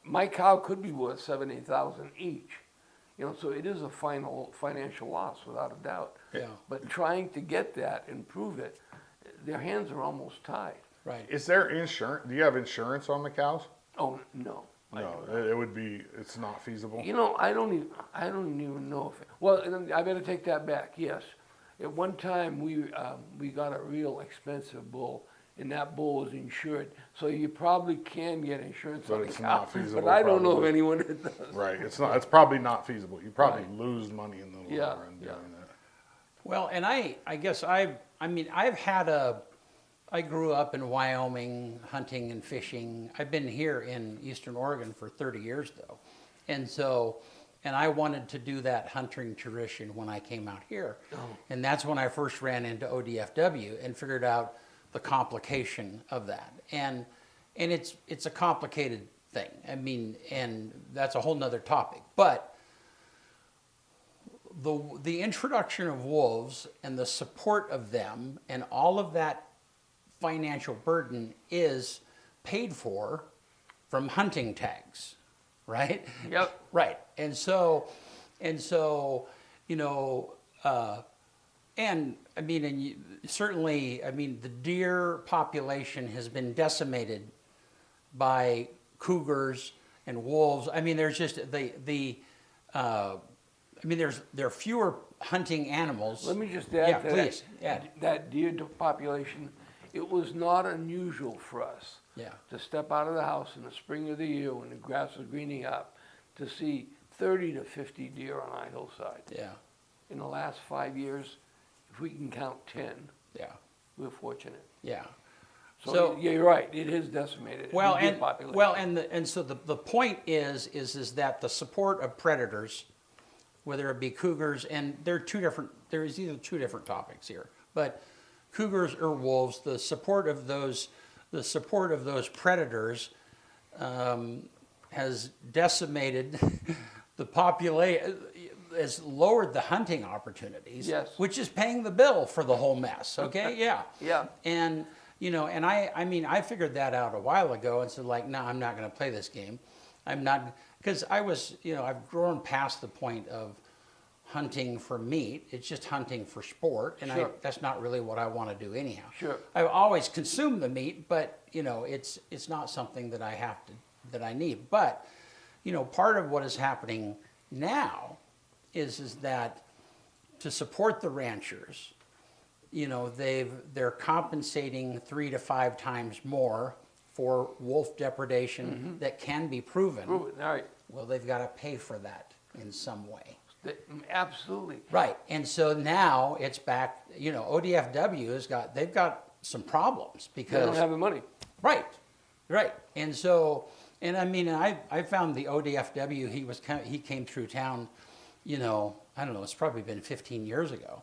my cow could be worth $7,000-8,000 each. You know, so it is a financial loss without a doubt. Yeah. But trying to get that and prove it, their hands are almost tied. Right. Is there insurance? Do you have insurance on the cows? Oh no. I No, don't know. it would be. It's not feasible. You know, I don't even know if. Well, I better take that back. Yes, at one time we got a real expensive bull, and that bull was insured. So you probably can get insurance But on a it's cow. not feasible, But I don't know of probably. anyone that does. Right. It's not. It's probably not feasible. You probably Right. lose money in the long Yeah, run yeah. doing that. Well, and I guess I grew up in Wyoming hunting and fishing. I've been here in Eastern Oregon for 30 years though. And I wanted to do that hunting tradition when I came out here. Oh. And that's when I first ran into ODFW and figured out the complication of that. And it's a complicated thing. I mean, and that's a whole nother topic. But the introduction of wolves and the support of them and all of that financial burden is paid for from hunting tags. right? Yep. Right. And so, you know, and I mean, certainly, I mean, the deer population has been decimated by cougars and wolves. I mean, there's just I mean, there are fewer hunting animals. Let me just add Yeah, to please, add. that deer population. It was not unusual for us Yeah. to step out of the house in the spring of the year when the grass was greening up to see 30 to 50 deer on our hillside. Yeah. In the last 5 years, if we can count 10, Yeah. we're fortunate. Yeah. So, yeah, you're right. It is decimated. Well, the deer and population. well, and so the point is that the support of predators, whether it be cougars, and there is either two different topics here, but cougars or wolves, the support of those predators has decimated the population, has lowered the hunting opportunities, Yes. which is paying the bill for the whole mess. Okay, yeah, Yeah. and you know, and I mean, I figured that out a while ago, and said like, no, I'm not going to play this game. I'm not, because I was, you know, I've grown past the point of hunting for meat. It's just hunting for sport, and Sure. that's not really what I want to do anyhow. Sure. I've always consumed the meat, but you know, it's not something that that I need. But you know, part of what is happening now is that to support the ranchers, you know, they're compensating 3 to 5 times more for wolf depredation that can be proven. Prove it. All right. Well, they've got to pay for that in some way. Absolutely. Right. And so now it's back, you know, ODFW they've got some problems They because don't have the money. right. And so, and I mean, I found the ODFW, he came through town, you know, I don't know, it's probably been 15 years ago.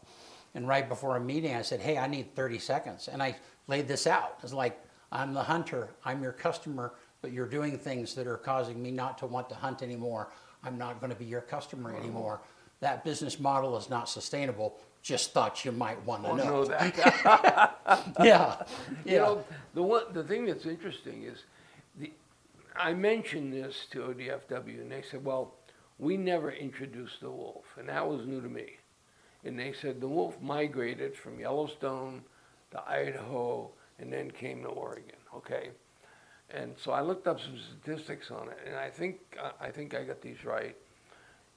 And right before a meeting, I said, hey, I need 30 seconds. And I laid this out. It's like, I'm the hunter, I'm your customer, but you're doing things that are causing me not to want to hunt anymore. I'm not going to be your customer anymore. That business model is not sustainable. Just thought you might want to Oh, know. know that. Yeah. You know, the thing that's interesting is, I mentioned this to ODFW, and they said, well, we never introduced the wolf, and that was new to me. And they said the wolf migrated from Yellowstone to Idaho and then came to Oregon, okay? And so I looked up some statistics on it, and I think I got these right.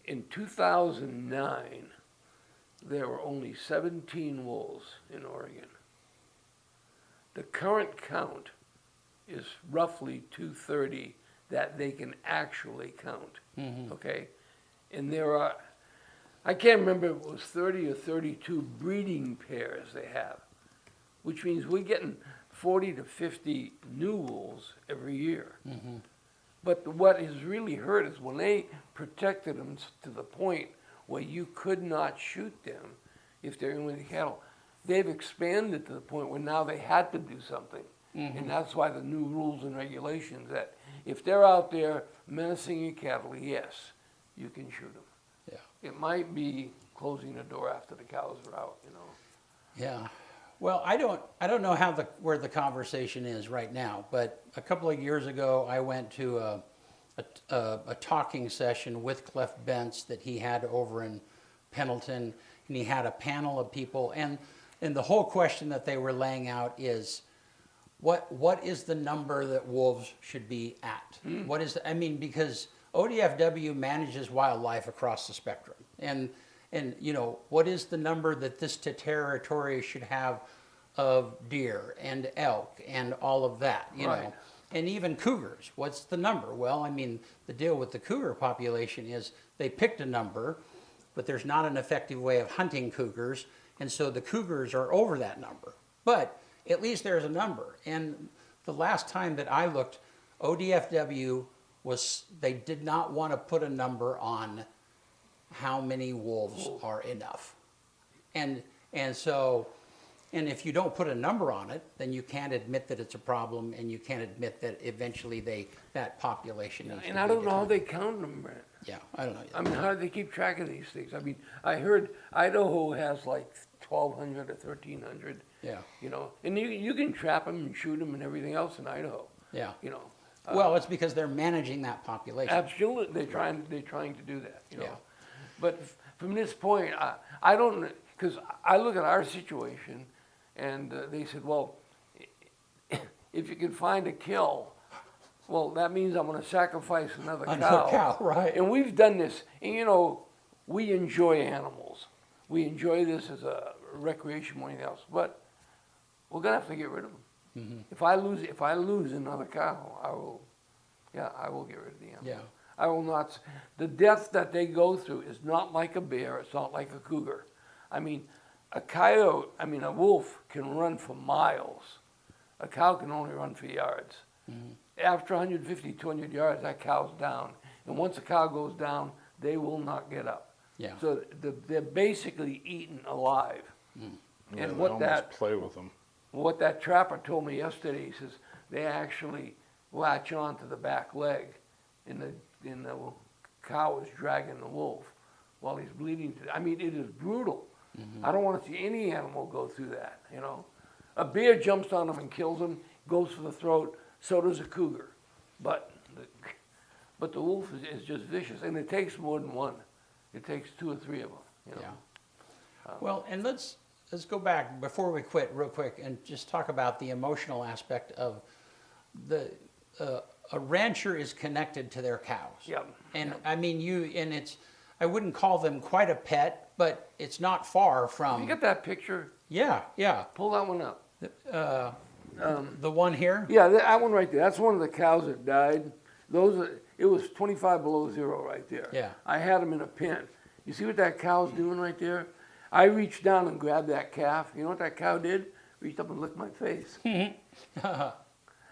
In 2009, there were only 17 wolves in Oregon. The current count is roughly 230 that they can actually count, okay? And there are, I can't remember if it was 30 or 32 breeding pairs they have, which means we're getting 40 to 50 new wolves every year. But what has really hurt is when they protected them to the point where you could not shoot them if they're in with the cattle, they've expanded to the point where now they had to do something. And that's why the new rules and regulations that if they're out there menacing your cattle, yes, you can shoot them. Yeah. It might be closing the door after the cows are out, you know. Yeah. Well, I don't know where the conversation is right now, but a couple of years ago, I went to a talking session with Cliff Bentz that he had over in Pendleton, and he had a panel of people, and the whole question that they were laying out is, what is the number that wolves should be at? What is I mean, because ODFW manages wildlife across the spectrum, and you know, what is the number that this territory should have of deer and elk and all of that, you know, and even cougars? What's the number? Well, I mean, the deal with the cougar population is they picked a number, but there's not an effective way of hunting cougars, and so the cougars are over that number. But at least there's a number. And the last time that I looked, ODFW they did not want to put a number on how many wolves are enough. And so, and if you don't put a number on it, then you can't admit that it's a problem, and you can't admit that eventually that population needs to be And I don't know how declined. they count them, Brent. Yeah, I don't know. I mean, how do they keep track of these things? I mean, I heard Idaho has like 1,200 or 1,300. Yeah. You know, and you can trap them and shoot them and everything else in Idaho. Yeah. You know. Well, it's because they're managing that population. Absolutely, they're trying to do that, you know. Yeah. But from this point, I don't, because I look at our situation, and they said, well, if you can find a kill, well, that means I'm going to sacrifice another cow, right. And we've done this, and you know, we enjoy animals. We enjoy this as a recreation more than anything else, but we're going to have to get rid of them. Mm-hmm. If I lose another cow, I will get rid of the animal. Yeah. I will not. The death that they go through is not like a bear. It's not like a cougar. I mean, a wolf can run for miles. A cow can only run for yards. Mm-hmm. After 150, 200 yards, that cow's down. And once a cow goes down, they will not get up. Yeah. So they're basically eaten alive. Yeah, And they what almost that play with them. what that trapper told me yesterday, he says they actually latch on to the back leg, and the cow is dragging the wolf while he's bleeding to death. I mean, it is brutal. I don't want to see any animal go through that, you know. A bear jumps on him and kills him, goes for the throat, so does a cougar. But the wolf is just vicious, and it takes more than one. It takes 2 or 3 of them, you know. Yeah. Well, and let's go back before we quit real quick and just talk about the emotional aspect of a rancher is connected to their cows. Yep. And I mean, I wouldn't call them quite a pet, but it's not far from. You got that picture? Yeah, yeah. Pull that one up. The one here? Yeah, that one right there. That's one of the cows that died. It was 25 below zero right there. Yeah. I had them in a pen. You see what that cow's doing right there? I reached down and grabbed that calf. You know what that cow did? Reached up and licked my face.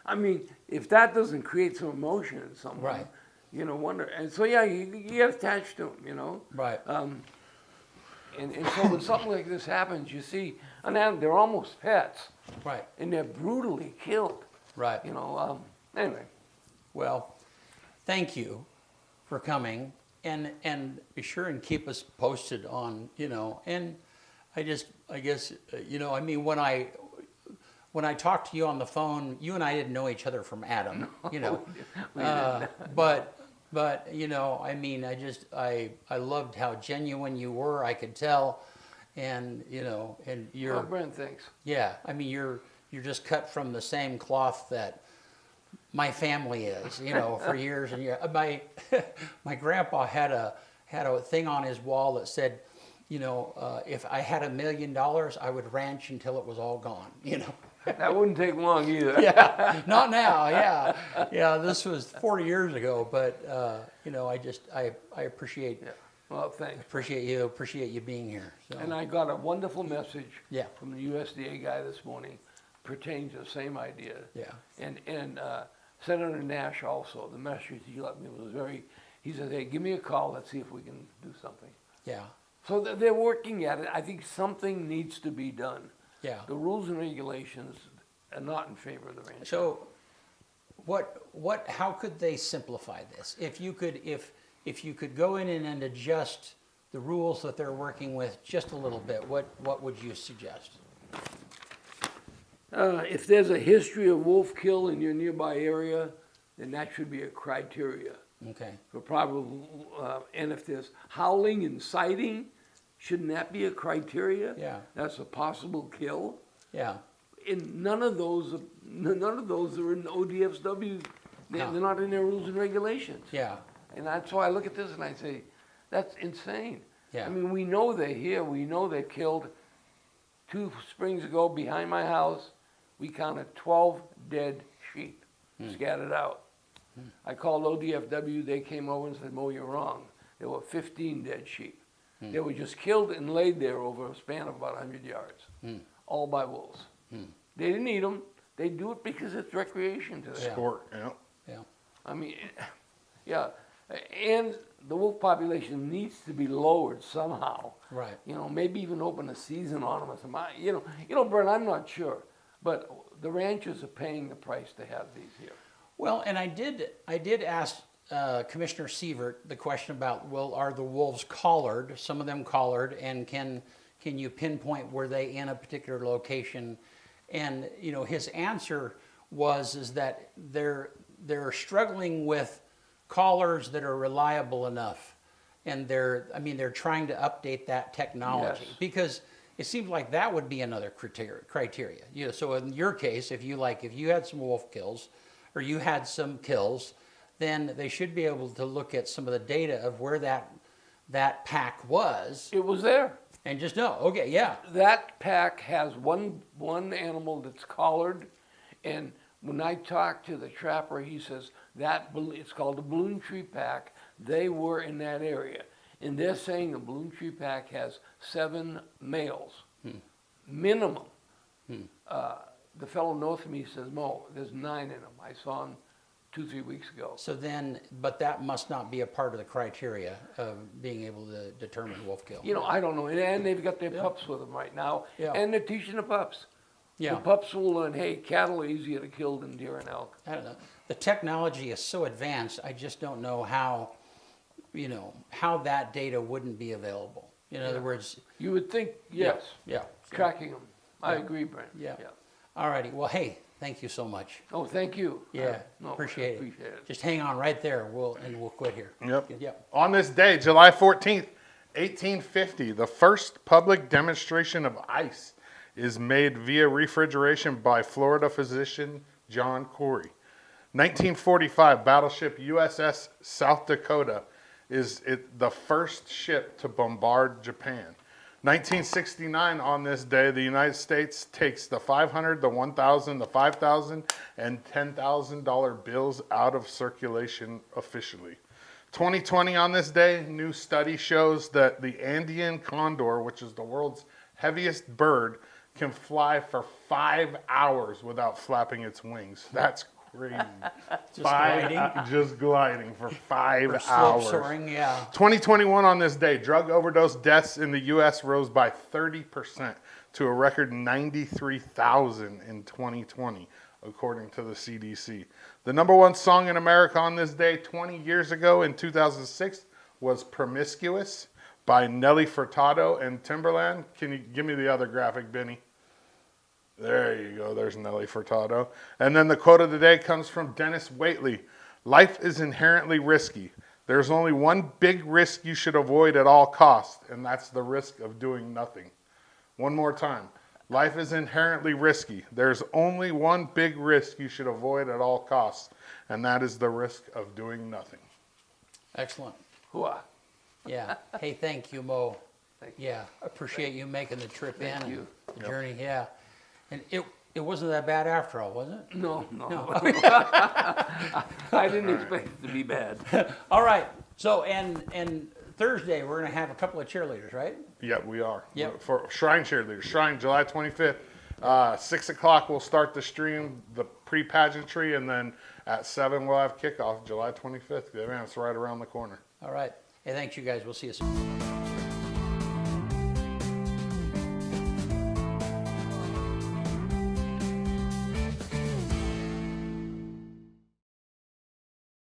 I mean, if that doesn't create some emotion in someone, Right. you know, wonder. And so, yeah, you get attached to them, you know. Right. And so when something like this happens, you see, and then they're almost pets, Right. and they're brutally killed. Right. You know. Anyway. Well, thank you for coming, and be sure and keep us posted on, you know, and I guess, you know, I mean, when I talked to you on the phone, you and I didn't know each other from Adam, you know, but you know, I mean, I loved how genuine you were. I could tell, and you know, and you're. Oh, Brent, thanks. Yeah, I mean, you're just cut from the same cloth that my family is, you know, for years and years. My grandpa had a thing on his wall that said, you know, if I had $1 million, I would ranch until it was all gone, you know. That wouldn't take long either. Yeah, not now. Yeah. This was 40 years ago, but you know, I appreciate. Yeah. Well, thanks. Appreciate you being here. So. And I got a wonderful message Yeah. from the USDA guy this morning pertaining to the same idea. Yeah. And Senator Nash also, the message he left me was he said, hey, give me a call, let's see if we can do something. Yeah. So they're working at it. I think something needs to be done. Yeah. The rules and regulations are not in favor of the ranch. So, how could they simplify this? If you could go in and adjust the rules that they're working with just a little bit, what would you suggest? If there's a history of wolf kill in your nearby area, then that should be a criteria Okay. for probable. And if there's howling and sighting, shouldn't that be a criteria? Yeah. That's a possible kill. Yeah. And none of those are in the ODFW. They're not in their rules and regulations. Yeah. And that's why I look at this and I say, that's insane. Yeah. I mean, we know they're here. We know they're killed. 2 springs ago, behind my house, we counted 12 dead sheep scattered out. I called ODFW. They came over and said, Moe, you're wrong. There were 15 dead sheep. They were just killed and laid there over a span of about 100 yards, all by wolves. They didn't eat them. They do it because it's recreation to them. Yeah. Sport, yeah. Yeah. I mean, yeah. And the wolf population needs to be lowered somehow. Right. You know, maybe even open a season on them or something. You know, Bert, I'm not sure, but the ranchers are paying the price to have these here. Well, and I did ask Commissioner Sievert the question about, well, are the wolves collared? Some of them collared, and can you pinpoint were they in a particular location? And you know, his answer is that they're struggling with callers that are reliable enough, and they're trying to update that technology Yes. because it seems like that would be another criteria. You know, so in your case, if you had some wolf kills, or you had some kills, then they should be able to look at some of the data of where that pack was It was there. and just know, okay, yeah, That pack has one animal that's collared, and when I talked to the trapper, he says it's called the Balloon Tree Pack. They were in that area, and they're saying the Balloon Tree Pack has 7 males, minimum. The fellow north of me says, Mo, there's 9 in them. I saw him 2-3 weeks ago. so then, but that must not be a part of the criteria of being able to determine wolf kill. You know, I don't know, and they've got their pups with them right now, Yeah. and they're teaching the pups. Yeah. The pups will learn, hey, cattle are easier to kill than deer and elk. I don't know. The technology is so advanced, I just don't know how that data wouldn't be available. In other words, You would think, yes, yeah. tracking them. I agree, Brent. Yeah. All righty. Well, hey, thank you so much. Oh, thank you. Yeah, No, appreciate I appreciate it. Just hang on right there. We'll quit here. Yep. Yep. On this day, July 14th, 1850, the first public demonstration of ice is made via refrigeration by Florida physician John Corey. 1945, battleship USS South Dakota is the first ship to bombard Japan. 1969, on this day, the United States takes the $500, the $1,000, the $5,000, and $10,000 bills out of circulation officially. 2020, on this day, new study shows that the Andean condor, which is the world's heaviest bird, can fly for 5 hours without flapping its wings. That's crazy. Just gliding for 5 Or slope hours. soaring, yeah. 2021, on this day, drug overdose deaths in the U.S. rose by 30% to a record 93,000 in 2020, according to the CDC. The number one song in America on this day 20 years ago in 2006 was Promiscuous by Nelly Furtado and Timberland. Can you give me the other graphic, Benny? There you go. There's Nelly Furtado. And then the quote of the day comes from Dennis Waitley. Life is inherently risky. There's only one big risk you should avoid at all costs, and that's the risk of doing nothing. One more time. Life is inherently risky. There's only one big risk you should avoid at all costs, and that is the risk of doing nothing. Excellent. Hooah. Yeah. Hey, thank you, Mo. Thank you. Yeah, appreciate you making the trip in Thank you. and the journey. Yeah, and it wasn't that bad after all, was it? No. I didn't expect it to be bad. All right. So and Thursday we're gonna have a couple of cheerleaders, right? Yep, we are. Yep. For Shrine Cheerleaders. Shrine, July 25th. 6 o'clock we'll start the stream, the pre-pageantry, and then at 7 we'll have kickoff, July 25th. Man, it's right around the corner. All right. Hey, thanks you guys. We'll see you soon.